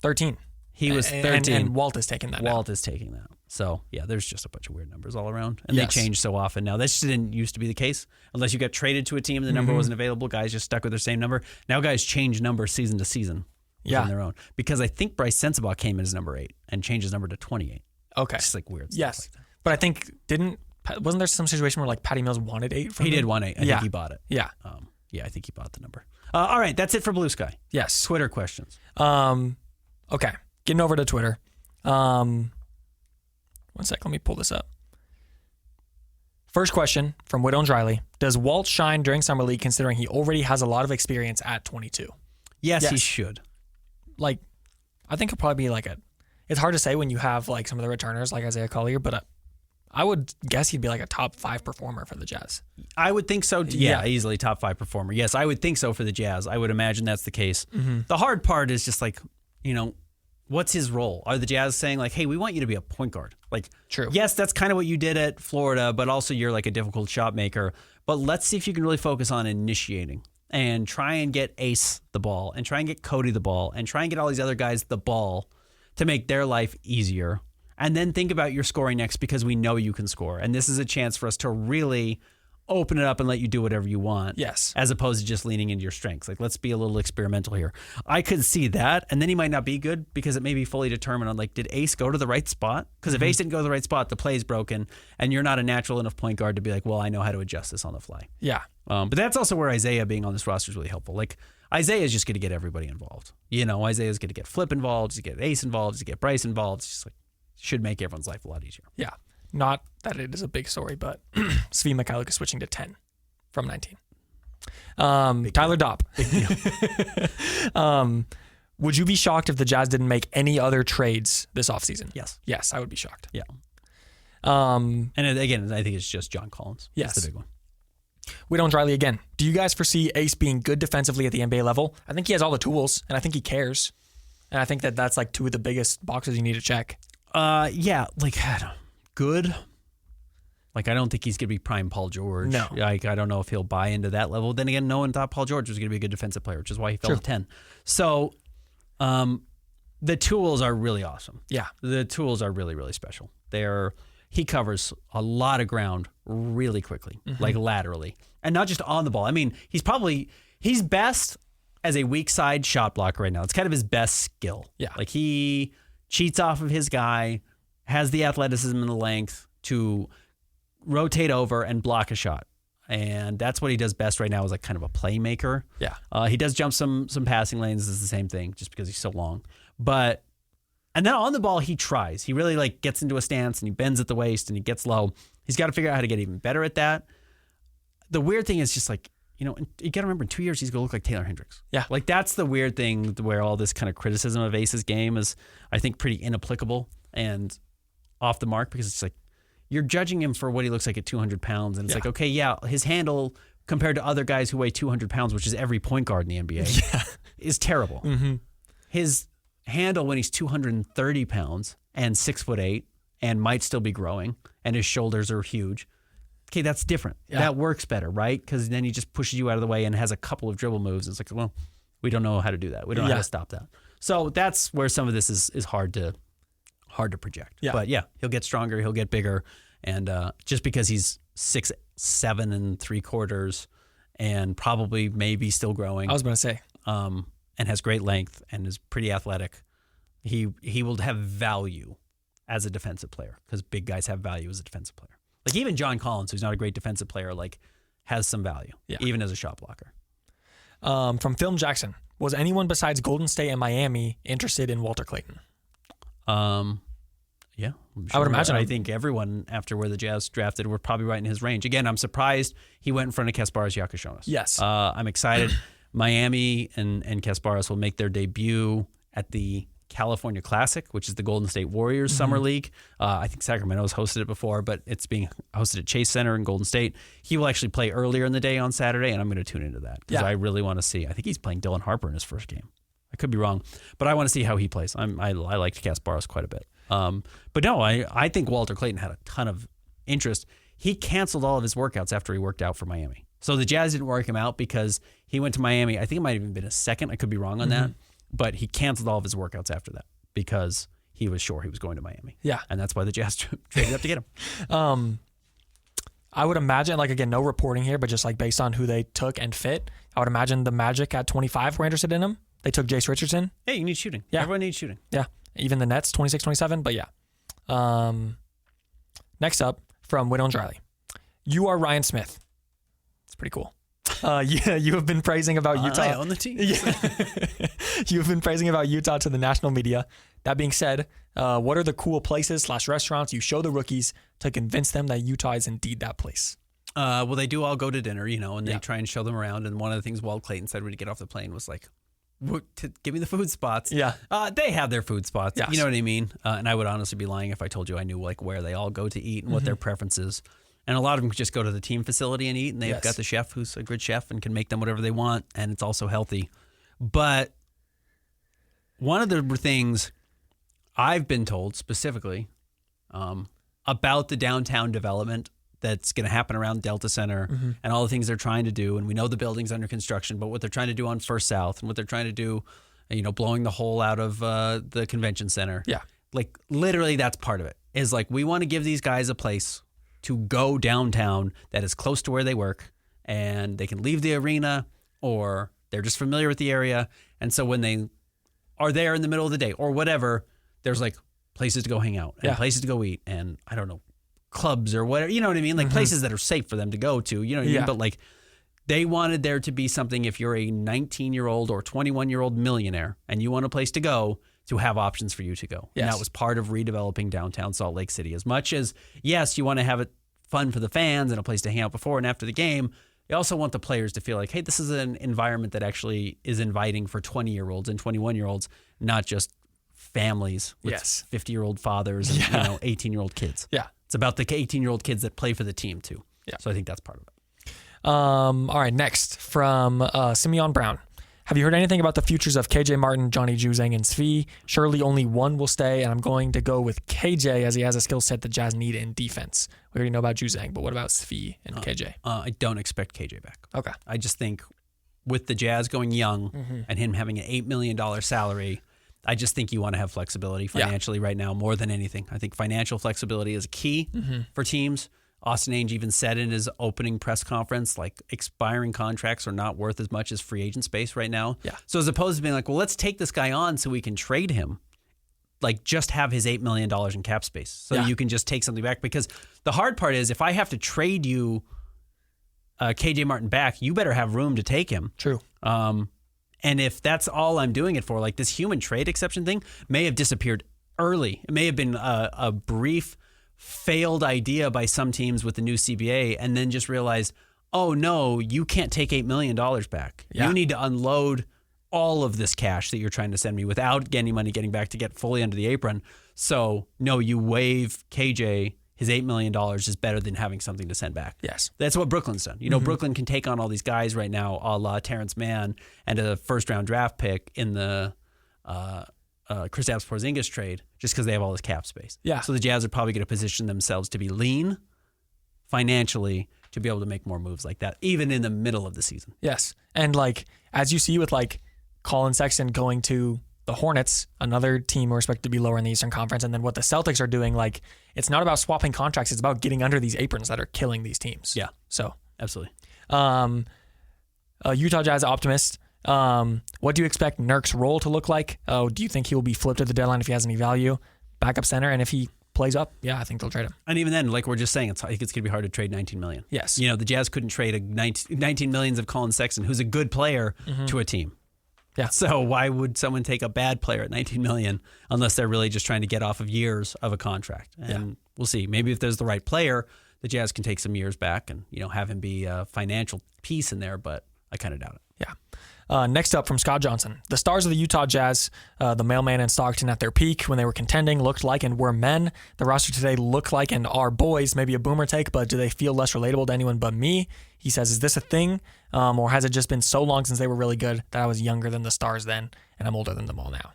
13. He was 13. And Walt is taking that. Walt is taking that. So, there's just a bunch of weird numbers all around. And they change so often now. That just didn't used to be the case. Unless you got traded to a team and the number wasn't available, guys just stuck with their same number. Now guys change numbers season to season on their own. Because I think Bryce Sensabaugh came in as number 8 and changed his number to 28. Okay. It's just like weird yes. stuff like that. But I think, wasn't there some situation where like Patty Mills wanted 8 from him? He did want 8. I think he bought it. Yeah. I think he bought the number. All right, that's it for Blue Sky. Yes. Twitter questions. Okay. Getting over to Twitter. One sec, let me pull this up. First question from Widow and Riley. Does Walt shine during Summer League considering he already has a lot of experience at 22? Yes, he should. Like, I think he'll probably be like it's hard to say when you have like some of the returners like Isaiah Collier, but I would guess he'd be like a top 5 performer for the Jazz. I would think so. Yeah, easily top 5 performer. Yes, I would think so for the Jazz. I would imagine that's the case. Mm-hmm. The hard part is just like, what's his role? Are the Jazz saying like, hey, we want you to be a point guard? Like, true. Yes, that's kind of what you did at Florida, but also you're like a difficult shot maker. But let's see if you can really focus on initiating and try and get Ace the ball and try and get Cody the ball and try and get all these other guys the ball to make their life easier. And then think about your scoring next because we know you can score. And this is a chance for us to really open it up and let you do whatever you want. Yes. As opposed to just leaning into your strengths. Like, let's be a little experimental here. I could see that. And then he might not be good because it may be fully determined on, like, did Ace go to the right spot? Because if Ace didn't go to the right spot, the play's broken. And you're not a natural enough point guard to be like, well, I know how to adjust this on the fly. Yeah. But that's also where Isaiah being on this roster is really helpful. Like, Isaiah is just going to get everybody involved. Isaiah's going to get Flip involved. He's going to get Ace involved. He's going to get Bryce involved. It's just like, should make everyone's life a lot easier. Yeah. Not that it is a big story, but Svi Mikhailiuk is switching to 10 from 19. Tyler Dopp. Would you be shocked if the Jazz didn't make any other trades this offseason? Yes. Yes, I would be shocked. Yeah. And again, I think it's just John Collins. Yes. That's the big one. Widow and Riley again. Do you guys foresee Ace being good defensively at the NBA level? I think he has all the tools, and I think he cares. And I think that's like 2 of the biggest boxes you need to check. Yeah, like good. Like, I don't think he's going to be prime Paul George. No. Like, I don't know if he'll buy into that level. Then again, no one thought Paul George was going to be a good defensive player, which is why he fell to 10. So, the tools are really awesome. Yeah. The tools are really, really special. He covers a lot of ground really quickly, like laterally. And not just on the ball. I mean, he's best as a weak side shot blocker right now. It's kind of his best skill. Yeah. Like, he cheats off of his guy, has the athleticism and the length to rotate over and block a shot. And that's what he does best right now, is like kind of a playmaker. Yeah. He does jump some passing lanes. It's the same thing, just because he's so long. And then on the ball, he tries. He really like gets into a stance and he bends at the waist and he gets low. He's got to figure out how to get even better at that. The weird thing is just like, you got to remember, in 2 years, he's going to look like Taylor Hendricks. Yeah. Like, that's the weird thing where all this kind of criticism of Ace's game is, I think, pretty inapplicable and off the mark, because it's like, you're judging him for what he looks like at 200 pounds. And it's like, okay, yeah, his handle compared to other guys who weigh 200 pounds, which is every point guard in the NBA, is terrible. Mm-hmm. His handle when he's 230 pounds and 6'8" and might still be growing, and his shoulders are huge. Okay, that's different. Yeah. That works better, right? Because then he just pushes you out of the way and has a couple of dribble moves. It's like, well, we don't know how to do that. We don't know how to stop that. So that's where some of this is hard to project. Yeah. But yeah, he'll get stronger, he'll get bigger, and just because he's 6'7" and 3/4 and probably maybe still growing. I was going to say. And has great length and is pretty athletic, he will have value as a defensive player, because big guys have value as a defensive player. Like even John Collins, who's not a great defensive player, like has some value, even as a shot blocker. From Film Jackson, was anyone besides Golden State and Miami interested in Walter Clayton? Yeah, sure. I would imagine. I think everyone after where the Jazz drafted were probably right in his range. Again, I'm surprised he went in front of Kasparas Giacošonis. Yes. I'm excited. Miami and Kasparas will make their debut at the California Classic, which is the Golden State Warriors Summer League. I think Sacramento's hosted it before, but it's being hosted at Chase Center in Golden State. He will actually play earlier in the day on Saturday, and I'm going to tune into that because I really want to see. I think he's playing Dylan Harper in his first game. I could be wrong, but I want to see how he plays. I liked Kasparas quite a bit. But no, I think Walter Clayton had a ton of interest. He canceled all of his workouts after he worked out for Miami. So the Jazz didn't work him out because he went to Miami. I think it might have even been a second. I could be wrong on that. But he canceled all of his workouts after that because he was sure he was going to Miami. Yeah. And that's why the Jazz traded up to get him. I would imagine, like, again, no reporting here, but just like based on who they took and fit, I would imagine the Magic at 25 were interested in him. They took Jace Richardson. Hey, you need shooting. Yeah. Everyone needs shooting. Yeah. Even the Nets, 26, 27, but yeah. Next up, from Widow and Riley. You are Ryan Smith. It's pretty cool. You have been praising about Utah. I own the team. Yeah. You have been praising about Utah to the national media. That being said, what are the cool places / restaurants you show the rookies to convince them that Utah is indeed that place? Well, they do all go to dinner, and they try and show them around. And one of the things Walt Clayton said when he get off the plane was like, give me the food spots. Yeah. They have their food spots. Yes. You know what I mean? And I would honestly be lying if I told you I knew like where they all go to eat and what their preferences. And a lot of them just go to the team facility and eat, and they've got the chef who's a good chef and can make them whatever they want, and it's also healthy. But one of the things I've been told specifically about the downtown development that's going to happen around Delta Center and all the things they're trying to do, and we know the building's under construction, but what they're trying to do on First South and what they're trying to do, blowing the hole out of the convention center. Yeah. Like literally that's part of it, is like we want to give these guys a place to go downtown that is close to where they work, and they can leave the arena or they're just familiar with the area. And so when they are there in the middle of the day or whatever, there's like places to go hang out and places to go eat and I don't know, clubs or whatever, you know what I mean? Like places that are safe for them to go to, you know what I mean? But like they wanted there to be something, if you're a 19-year-old or 21-year-old millionaire and you want a place to go, to have options for you to go. Yes. And that was part of redeveloping downtown Salt Lake City. As much as, yes, you want to have it fun for the fans and a place to hang out before and after the game, you also want the players to feel like, hey, this is an environment that actually is inviting for 20-year-olds and 21-year-olds, not just families with 50-year-old fathers and 18-year-old kids. Yeah. It's about the 18-year-old kids that play for the team too. Yeah. So I think that's part of it. All right, next from Simeon Brown. Have you heard anything about the futures of KJ Martin, Johnny Juzang, and Svi? Surely only one will stay, and I'm going to go with KJ as he has a skill set the Jazz need in defense. We already know about Juzang, but what about Svi and KJ? I don't expect KJ back. Okay. I just think with the Jazz going young and him having an $8 million salary, I just think you want to have flexibility financially right now more than anything. I think financial flexibility is key for teams. Austin Ainge even said in his opening press conference, like expiring contracts are not worth as much as free agent space right now. Yeah. So as opposed to being like, well, let's take this guy on so we can trade him, like just have his $8 million in cap space so you can just take something back. Because the hard part is if I have to trade you KJ Martin back, you better have room to take him. True. And if that's all I'm doing it for, like this human trade exception thing may have disappeared early. It may have been a brief failed idea by some teams with the new CBA and then just realized, oh no, you can't take $8 million back. Yeah. You need to unload all of this cash that you're trying to send me without any money getting back to get fully under the apron. So no, you waive KJ. His $8 million is better than having something to send back. Yes. That's what Brooklyn's done. Brooklyn can take on all these guys right now, a la Terrence Mann and a first-round draft pick in the Kristaps Porzingis trade just because they have all this cap space. Yeah. So the Jazz are probably going to position themselves to be lean financially to be able to make more moves like that, even in the middle of the season. Yes. And like, as you see with like Collin Sexton going to the Hornets, another team we're expected to be lower in the Eastern Conference, and then what the Celtics are doing, like, it's not about swapping contracts, it's about getting under these aprons that are killing these teams. Yeah. So, absolutely. Utah Jazz optimist. What do you expect Nurk's role to look like? Do you think he will be flipped at the deadline if he has any value? Backup center, and if he plays up, yeah, I think they'll trade him. And even then, like we're just saying, I think it's going to be hard to trade $19 million. Yes. The Jazz couldn't trade $19 million of Collin Sexton, who's a good player, to a team. Yeah. So why would someone take a bad player at $19 million unless they're really just trying to get off of years of a contract? And we'll see. Maybe if there's the right player, the Jazz can take some years back and have him be a financial piece in there. But I kind of doubt it. Yeah. Next up from Scott Johnson, the stars of the Utah Jazz, the mailman and Stockton at their peak when they were contending looked like and were men. The roster today look like and are boys. Maybe a boomer take, but do they feel less relatable to anyone but me? He says, is this a thing? Or has it just been so long since they were really good that I was younger than the stars then and I'm older than them all now?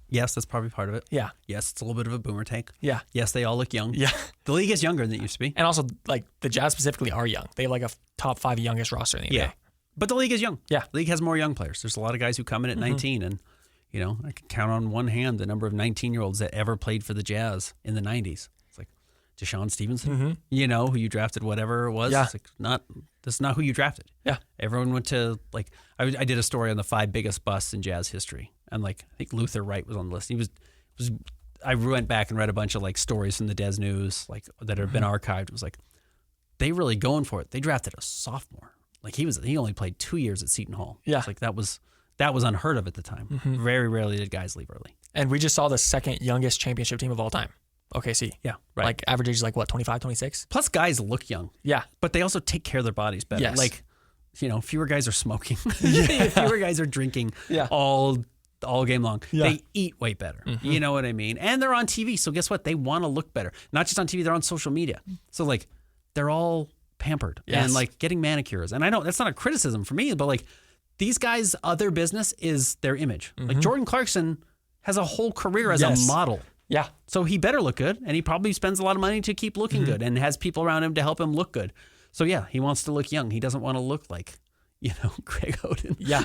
Yes, that's probably part of it. Yeah. Yes, it's a little bit of a boomer take. Yeah. Yes, they all look young. Yeah. The league is younger than it used to be. And also, like, the Jazz specifically are young. They have like a top 5 youngest roster in the NBA. Yeah. But the league is young. Yeah. The league has more young players. There's a lot of guys who come in at 19 and, I can count on one hand the number of 19-year-olds that ever played for the Jazz in the 90s. It's like Deshaun Stevenson, who you drafted whatever it was. Yeah. It's like that's not who you drafted. Yeah. Everyone went to, like, I did a story on the 5 biggest busts in Jazz history. And, like, I think Luther Wright was on the list. I went back and read a bunch of, like, stories from the Des News, like, that have been archived. It was like, they really going for it. They drafted a sophomore. Like, he only played 2 years at Seton Hall. Yeah. It's like that was unheard of at the time. Very rarely did guys leave early. And we just saw the second youngest championship team of all time. OKC. Yeah, right. Like, average age is like, what, 25, 26? Plus, guys look young. Yeah. But they also take care of their bodies better. Yes. Like, fewer guys are smoking. Fewer guys are drinking all game long. Yeah. They eat way better. You know what I mean? And they're on TV. So guess what? They want to look better. Not just on TV, they're on social media. So, like, they're all pampered and, like, getting manicures. And I know that's not a criticism for me, but, like, these guys' other business is their image. Like, Jordan Clarkson has a whole career as a model. Yeah. So he better look good, and he probably spends a lot of money to keep looking good and has people around him to help him look good. So, yeah, he wants to look young. He doesn't want to look like, Greg Oden. Yeah.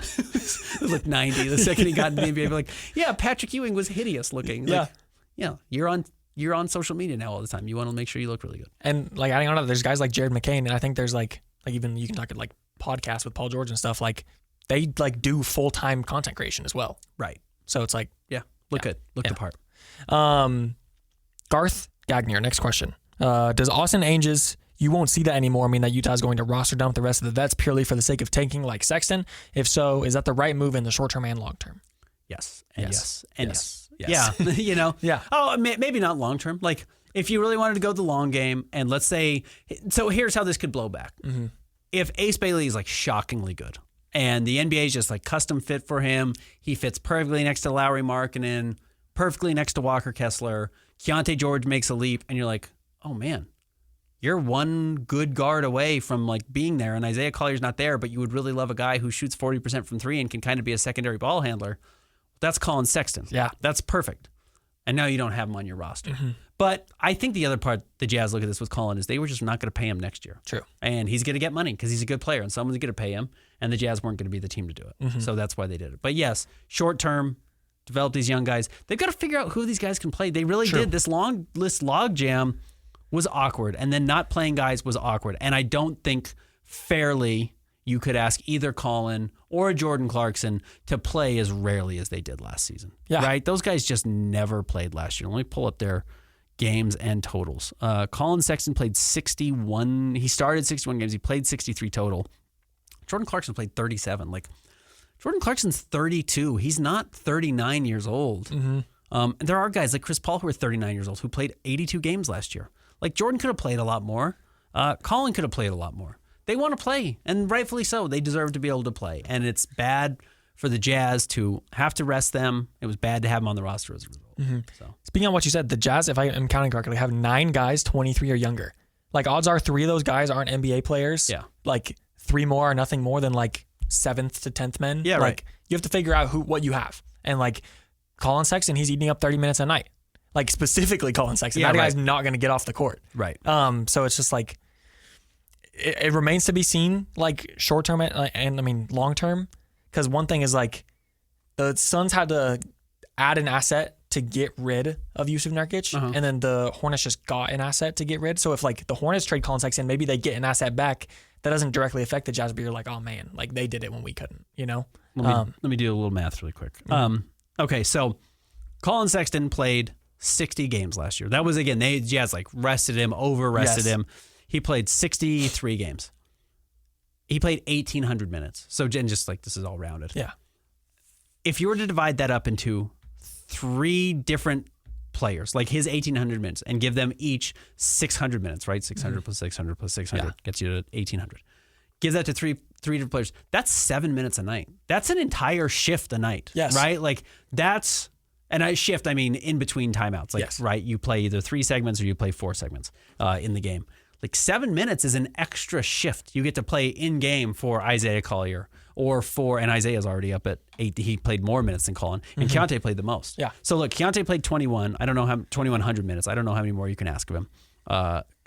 Look 90 the second he got into the NBA. Like, yeah, Patrick Ewing was hideous looking. Like, you're on social media now all the time. You want to make sure you look really good. And, like, adding on to that, there's guys like Jared McCain, and I think there's like even you can talk at like podcasts with Paul George and stuff. Like, they like do full-time content creation as well. Right. So it's like, look good. Look the part. Garth Gagnier, next question. Does Austin Ainges, you won't see that anymore, mean that Utah's going to roster dump the rest of the vets purely for the sake of tanking like Sexton? If so, is that the right move in the short term and long term? Yes. And yes. And yes. Yes. Yeah. Yeah. Oh, maybe not long term. Like, if you really wanted to go the long game, and let's say, so here's how this could blow back. If Ace Bailey is, like, shockingly good, and the NBA is just, like, custom fit for him, he fits perfectly next to Lauri Markkanen, perfectly next to Walker Kessler, Keontae George makes a leap, and you're like, oh, man, you're one good guard away from, like, being there, and Isaiah Collier's not there, but you would really love a guy who shoots 40% from 3 and can kind of be a secondary ball handler. That's Collin Sexton. Yeah. That's perfect. And now you don't have him on your roster. But I think the other part the Jazz look at this with Collin is they were just not going to pay him next year. True. And he's going to get money because he's a good player, and someone's going to pay him, and the Jazz weren't going to be the team to do it. So that's why they did it. But yes, short term, develop these young guys. They've got to figure out who these guys can play. They really did. This long list log jam was awkward, and then not playing guys was awkward. And I don't think fairly you could ask either Collin or Jordan Clarkson to play as rarely as they did last season. Yeah. Right? Those guys just never played last year. Let me pull up their games and totals. Collin Sexton played 61. He started 61 games. He played 63 total. Jordan Clarkson played 37. Like, Jordan Clarkson's 32. He's not 39 years old. And there are guys like Chris Paul who are 39 years old who played 82 games last year. Like, Jordan could have played a lot more. Collin could have played a lot more. They want to play, and rightfully so. They deserve to be able to play. And it's bad for the Jazz to have to rest them. It was bad to have them on the roster as a result. So. Speaking of what you said, the Jazz, if I am counting correctly, have 9 guys 23 or younger. Like, odds are 3 of those guys aren't NBA players. Yeah. Like, 3 more are nothing more than like 7th to 10th men. Yeah, like, right. You have to figure out what you have. And like Collin Sexton, he's eating up 30 minutes a night. Like, specifically Collin Sexton. Yeah, that right. guy's not going to get off the court. Right. So it's just like, it remains to be seen, like, short term and I mean long term. Because one thing is, like, the Suns had to add an asset to get rid of Yusuf Nurkic, and then the Hornets just got an asset to get rid. So if like the Hornets trade Collin Sexton, maybe they get an asset back that doesn't directly affect the Jazz, but you're like, oh man, like they did it when we couldn't, you know? Let me do a little math really quick. Okay, so Collin Sexton played 60 games last year. That was, again, they Jazz like rested him, over-rested him. He played 63 games. He played 1,800 minutes. So Jen, just like, this is all rounded. Yeah. If you were to divide that up into 3 different players, like his 1,800 minutes, and give them each 600 minutes, right? 600 plus 600 plus 600 gets you to 1,800. Give that to three different players. That's 7 minutes a night. That's an entire shift a night, right? Like, that's, and I shift, I mean in between timeouts. Like, right, you play either 3 segments or you play 4 segments in the game. Like, 7 minutes is an extra shift you get to play in game for Isaiah Collier and Isaiah's already up at 8. He played more minutes than Collin, and Keontae played the most. Yeah. So look, Keontae played 21. I don't know how 2,100 minutes. I don't know how many more you can ask of him.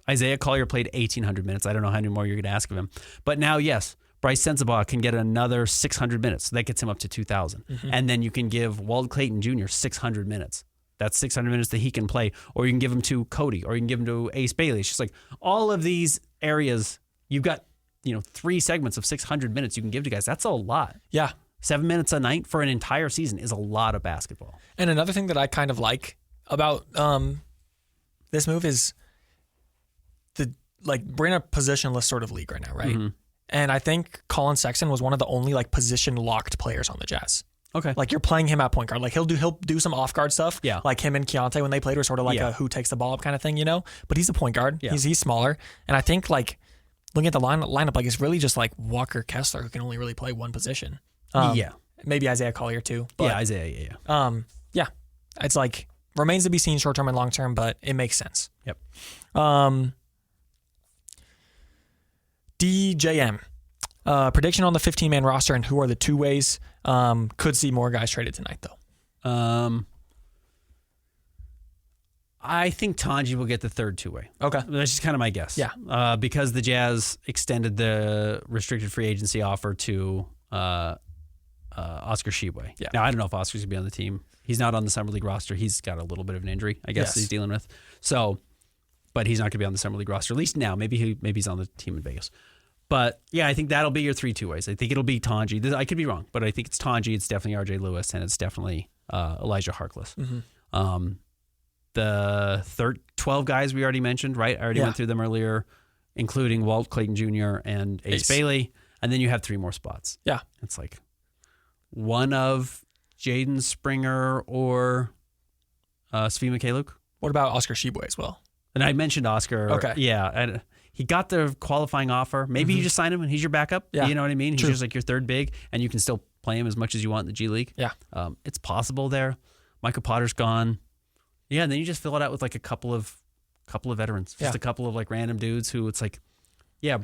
Isaiah Collier played 1,800 minutes. I don't know how many more you're going to ask of him. But now, yes, Bryce Sensabaugh can get another 600 minutes. So that gets him up to 2,000. And then you can give Walt Clayton Jr. 600 minutes. That's 600 minutes that he can play. Or you can give him to Cody, or you can give him to Ace Bailey. It's just like all of these areas, you've got 3 segments of 600 minutes you can give to guys. That's a lot. Yeah. 7 minutes a night for an entire season is a lot of basketball. And another thing that I kind of like about this move is we're in a positionless sort of league right now, right? And I think Collin Sexton was one of the only like position locked players on the Jazz. Okay. Like, you're playing him at point guard. Like, he'll do some off guard stuff. Yeah. Like him and Keontae when they played were sort of like a who takes the ball up kind of thing, you know? But he's a point guard. Yeah. He's smaller. And I think, like, looking at the lineup, like, it's really just like Walker Kessler who can only really play one position. Maybe Isaiah Collier too. But, Isaiah. Yeah. It's like, remains to be seen short term and long term, but it makes sense. Yep. DJM. Prediction on the 15-man roster and who are the 2 ways. Could see more guys traded tonight, though. I think Tanji will get the 3rd 2-way. Okay. That's just kind of my guess. Yeah. Because the Jazz extended the restricted free agency offer to Oscar Tshiebwe. Yeah. Now, I don't know if Oscar's going to be on the team. He's not on the Summer League roster. He's got a little bit of an injury, I guess, he's dealing with. So, but he's not going to be on the Summer League roster, at least now. Maybe he's on the team in Vegas. But yeah, I think that'll be your 3 2-ways. I think it'll be Tanji. I could be wrong, but I think it's Tanji. It's definitely RJ Lewis, and it's definitely Elijah Harkless. The 12 guys we already mentioned, right? I already went through them earlier, including Walt Clayton Jr. and Ace Bailey. And then you have 3 more spots. Yeah. It's like one of Jaden Springer or Svi Mikhailiuk. What about Oscar Tshiebwe as well? And I mentioned Oscar. Okay. Yeah. And he got the qualifying offer. Maybe you just sign him and he's your backup. Yeah. You know what I mean? He's just like your 3rd big, and you can still play him as much as you want in the G League. Yeah. It's possible there. Michael Potter's gone. Yeah, and then you just fill it out with like a couple of veterans. Just a couple of like random dudes who it's like,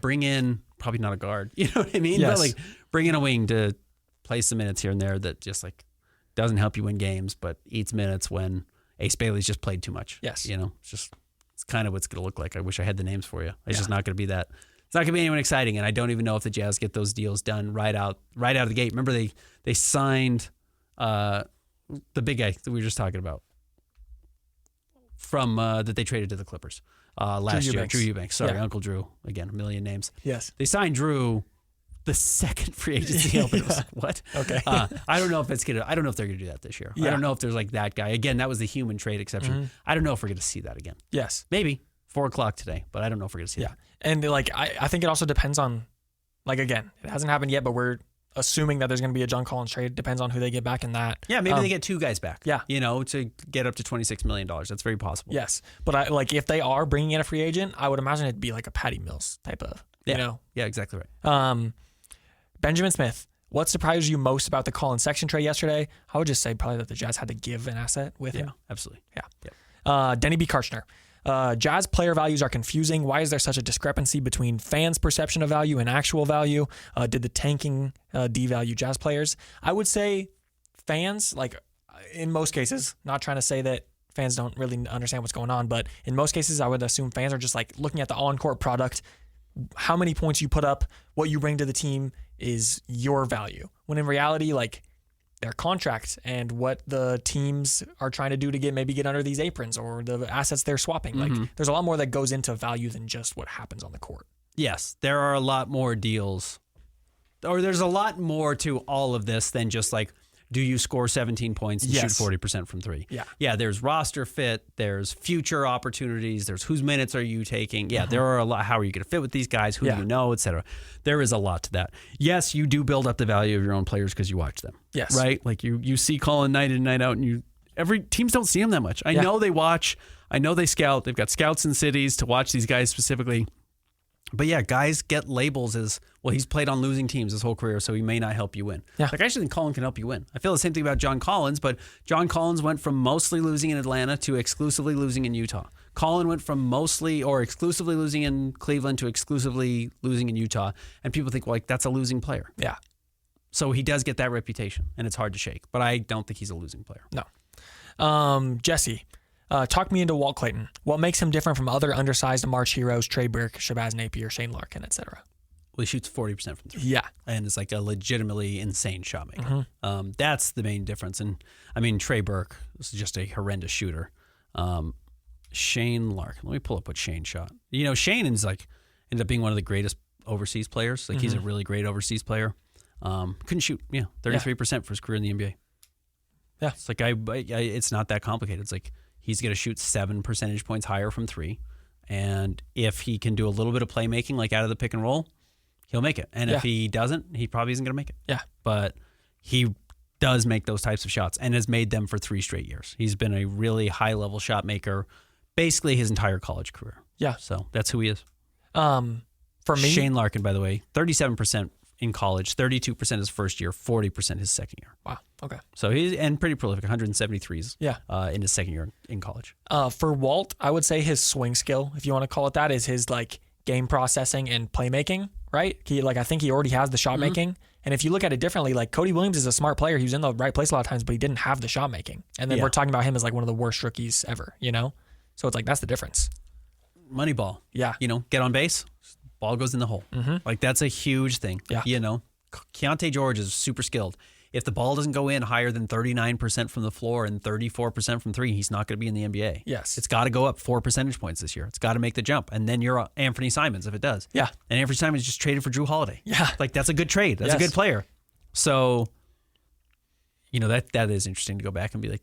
bring in, probably not a guard. You know what I mean? Yes. But like bring in a wing to play some minutes here and there that just like doesn't help you win games, but eats minutes when Ace Bailey's just played too much. Yes. You know, it's kind of what it's going to look like. I wish I had the names for you. It's just not going to be that. It's not going to be anyone exciting, and I don't even know if the Jazz get those deals done right out of the gate. Remember they signed the big guy that we were just talking about from that they traded to the Clippers last year. Drew Eubanks. Sorry, Uncle Drew. Again, a million names. Yes. They signed Drew the second free agency open. It was like, what? Okay. I don't know if I don't know if they're going to do that this year. I don't know if there's like that guy. Again, that was the human trade exception. I don't know if we're going to see that again. Yes. Maybe 4:00 today, but I don't know if we're going to see that. And like, I think it also depends on, like, again, it hasn't happened yet, but we're assuming that there's going to be a John Collins trade. Depends on who they get back in that. Yeah, maybe they get 2 guys back. Yeah. To get up to $26 million. That's very possible. Yes. But if they are bringing in a free agent, I would imagine it'd be like a Patty Mills type of, you know? Yeah, exactly right. Benjamin Smith, what surprised you most about the Collin Sexton trade yesterday? I would just say probably that the Jazz had to give an asset with him. Absolutely. Yeah. Denny B. Karchner. Jazz player values are confusing. Why is there such a discrepancy between fans' perception of value and actual value? Did the tanking devalue Jazz players? I would say fans, like in most cases, not trying to say that fans don't really understand what's going on, but in most cases, I would assume fans are just like looking at the on-court product. How many points you put up, what you bring to the team is your value. When in reality, like, their contract and what the teams are trying to do to get under these aprons or the assets they're swapping. Like, there's a lot more that goes into value than just what happens on the court. Yes, there are a lot more deals, or there's a lot more to all of this than just like, do you score 17 points and shoot 40% from 3? Yeah, there's roster fit, there's future opportunities, there's whose minutes are you taking? Yeah, there are a lot. How are you going to fit with these guys? Who do you know, et cetera? There is a lot to that. Yes, you do build up the value of your own players because you watch them. Yes. Right? Like you see Collin night in, night out, and teams don't see him that much. I know they watch. I know they scout. They've got scouts in cities to watch these guys specifically. But yeah, guys get labels as, well, he's played on losing teams his whole career, so he may not help you win. Yeah. Like, I actually think Collin can help you win. I feel the same thing about John Collins, but John Collins went from mostly losing in Atlanta to exclusively losing in Utah. Collin went from mostly or exclusively losing in Cleveland to exclusively losing in Utah. And people think, well, like, that's a losing player. Yeah. So he does get that reputation, and it's hard to shake. But I don't think he's a losing player. No. Jesse. Talk me into Walt Clayton. What makes him different from other undersized March heroes, Trey Burke, Shabazz Napier, Shane Larkin, etc.? Well, he shoots 40% from 3. Yeah. And it's like a legitimately insane shot maker. That's the main difference. And I mean, Trey Burke is just a horrendous shooter. Shane Larkin. Let me pull up what Shane shot. You know, Shane is like ended up being one of the greatest overseas players. Like, he's a really great overseas player. Couldn't shoot. 33% for his career in the NBA. Yeah. It's like, it's not that complicated. It's like, he's going to shoot 7 percentage points higher from 3. And if he can do a little bit of playmaking, like out of the pick and roll, he'll make it. And if he doesn't, he probably isn't going to make it. Yeah. But he does make those types of shots and has made them for 3 straight years. He's been a really high-level shot maker basically his entire college career. Yeah. So that's who he is. For me, Shane Larkin, by the way, 37% in college, 32% his first year, 40% his second year. Wow. Okay. So he's pretty prolific, 173s. Yeah. In his second year in college. For Walt, I would say his swing skill, if you want to call it that, is his like game processing and playmaking. Right? I think he already has the shot making. And if you look at it differently, like Cody Williams is a smart player. He was in the right place a lot of times, but he didn't have the shot making. And then we're talking about him as like one of the worst rookies ever. You know? So it's like that's the difference. Moneyball. Yeah. You know, get on base, ball goes in the hole. Like, that's a huge thing. Yeah. You know, Keontae George is super skilled. If the ball doesn't go in higher than 39% from the floor and 34% from 3, he's not going to be in the NBA. Yes. It's got to go up 4 percentage points this year. It's got to make the jump. And then you're Anthony Simons if it does. Yeah. And Anthony Simons just traded for Drew Holiday. Yeah. Like, that's a good trade. That's a good player. So, you know, that is interesting to go back and be like,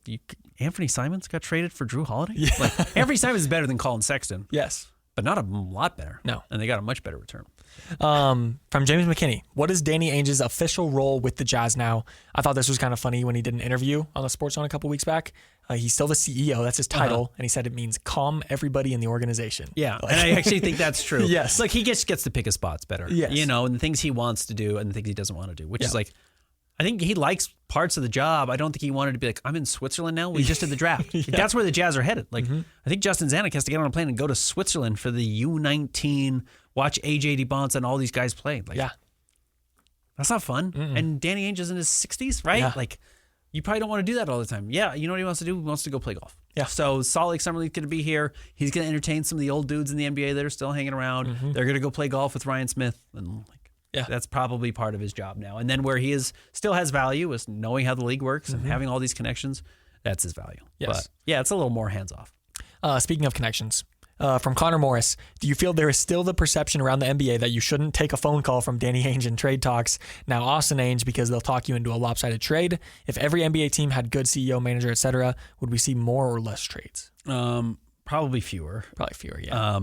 Anthony Simons got traded for Drew Holiday? Yeah. Like, Anthony Simons is better than Collin Sexton. Yes. But not a lot better. No. And they got a much better return. From James McKinney, what is Danny Ainge's official role with the Jazz now? I thought this was kind of funny when he did an interview on the Sports Zone a couple weeks back. He's still the CEO. That's his title. And he said it means calm everybody in the organization. Yeah. And I actually think that's true. Yes. Like, he gets to pick his spots better. Yes. You know, and the things he wants to do and the things he doesn't want to do, which is like, I think he likes parts of the job. I don't think he wanted to be like, I'm in Switzerland now. We just did the draft. That's where the Jazz are headed. Like, I think Justin Zanuck has to get on a plane and go to Switzerland for the U19, watch AJ DeBonce and all these guys play. Like, that's not fun. And Danny Ainge is in his 60s, right? Yeah. Like, you probably don't want to do that all the time. Yeah, you know what he wants to do? He wants to go play golf. Yeah. So Salt Lake Summer League's going to be here. He's going to entertain some of the old dudes in the NBA that are still hanging around. They're going to go play golf with Ryan Smith. And that's probably part of his job now. And then where he still has value is knowing how the league works and having all these connections. That's his value. Yes. But yeah, it's a little more hands off. Speaking of connections, From Connor Morris, do you feel there is still the perception around the NBA that you shouldn't take a phone call from Danny Ainge in trade talks, now Austin Ainge, because they'll talk you into a lopsided trade? If every NBA team had good CEO, manager, etc., would we see more or less trades? Probably fewer. Yeah.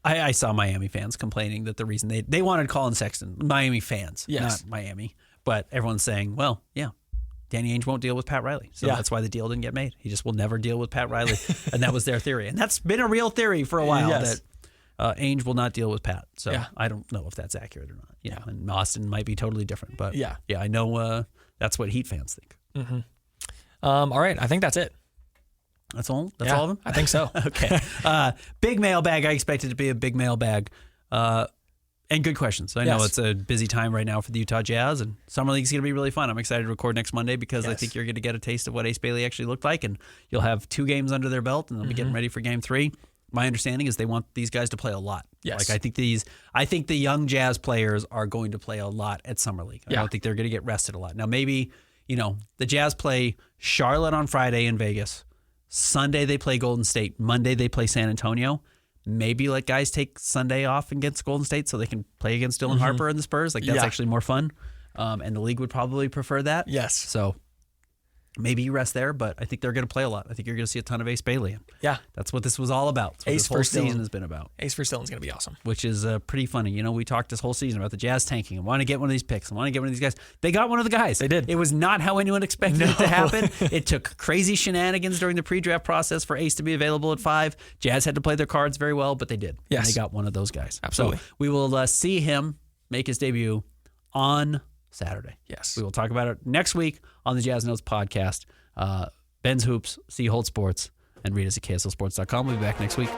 I saw Miami fans complaining that the reason they wanted Collin Sexton, Miami fans, Yes. not Miami, but everyone's saying, well, yeah, Danny Ainge won't deal with Pat Riley. So that's why the deal didn't get made. He just will never deal with Pat Riley. And that was their theory. And that's been a real theory for a while, Yes. that Ainge will not deal with Pat. So Yeah. I don't know if that's accurate or not. You know, and Austin might be totally different. But Yeah. I know that's what Heat fans think. All right. I think that's it. That's all? That's all of them? I think so. Okay. Big mailbag. I expect it to be a big mailbag. And good questions. I know Yes. it's a busy time right now for the Utah Jazz, and Summer League's going to be really fun. I'm excited to record next Monday because I think you're going to get a taste of what Ace Bailey actually looked like, and you'll have 2 games under their belt, and they'll be getting ready for Game 3. My understanding is they want these guys to play a lot. Yes. Like I think the young Jazz players are going to play a lot at Summer League. I don't think they're going to get rested a lot. Now maybe, the Jazz play Charlotte on Friday in Vegas. Sunday they play Golden State. Monday they play San Antonio. Maybe let guys take Sunday off against Golden State so they can play against Dylan Harper and the Spurs. Like that's actually more fun. And the league would probably prefer that. Yes. So maybe you rest there, but I think they're going to play a lot. I think you're going to see a ton of Ace Bailey. Yeah. That's what this was all about. That's what Ace this whole first season Dylan. has been about. Ace for Stillon's going to be awesome. Which is pretty funny. We talked this whole season about the Jazz tanking and want to get one of these picks and want to get one of these guys. They got one of the guys. They did. It was not how anyone expected it to happen. It took crazy shenanigans during the pre-draft process for Ace to be available at 5. Jazz had to play their cards very well, but they did. Yes. And they got one of those guys. Absolutely. So we will see him make his debut on Saturday. Yes. We will talk about it next week on the Jazz Notes podcast. Ben's Hoops, see Holt Sports, and read us at KSLSports.com. We'll be back next week.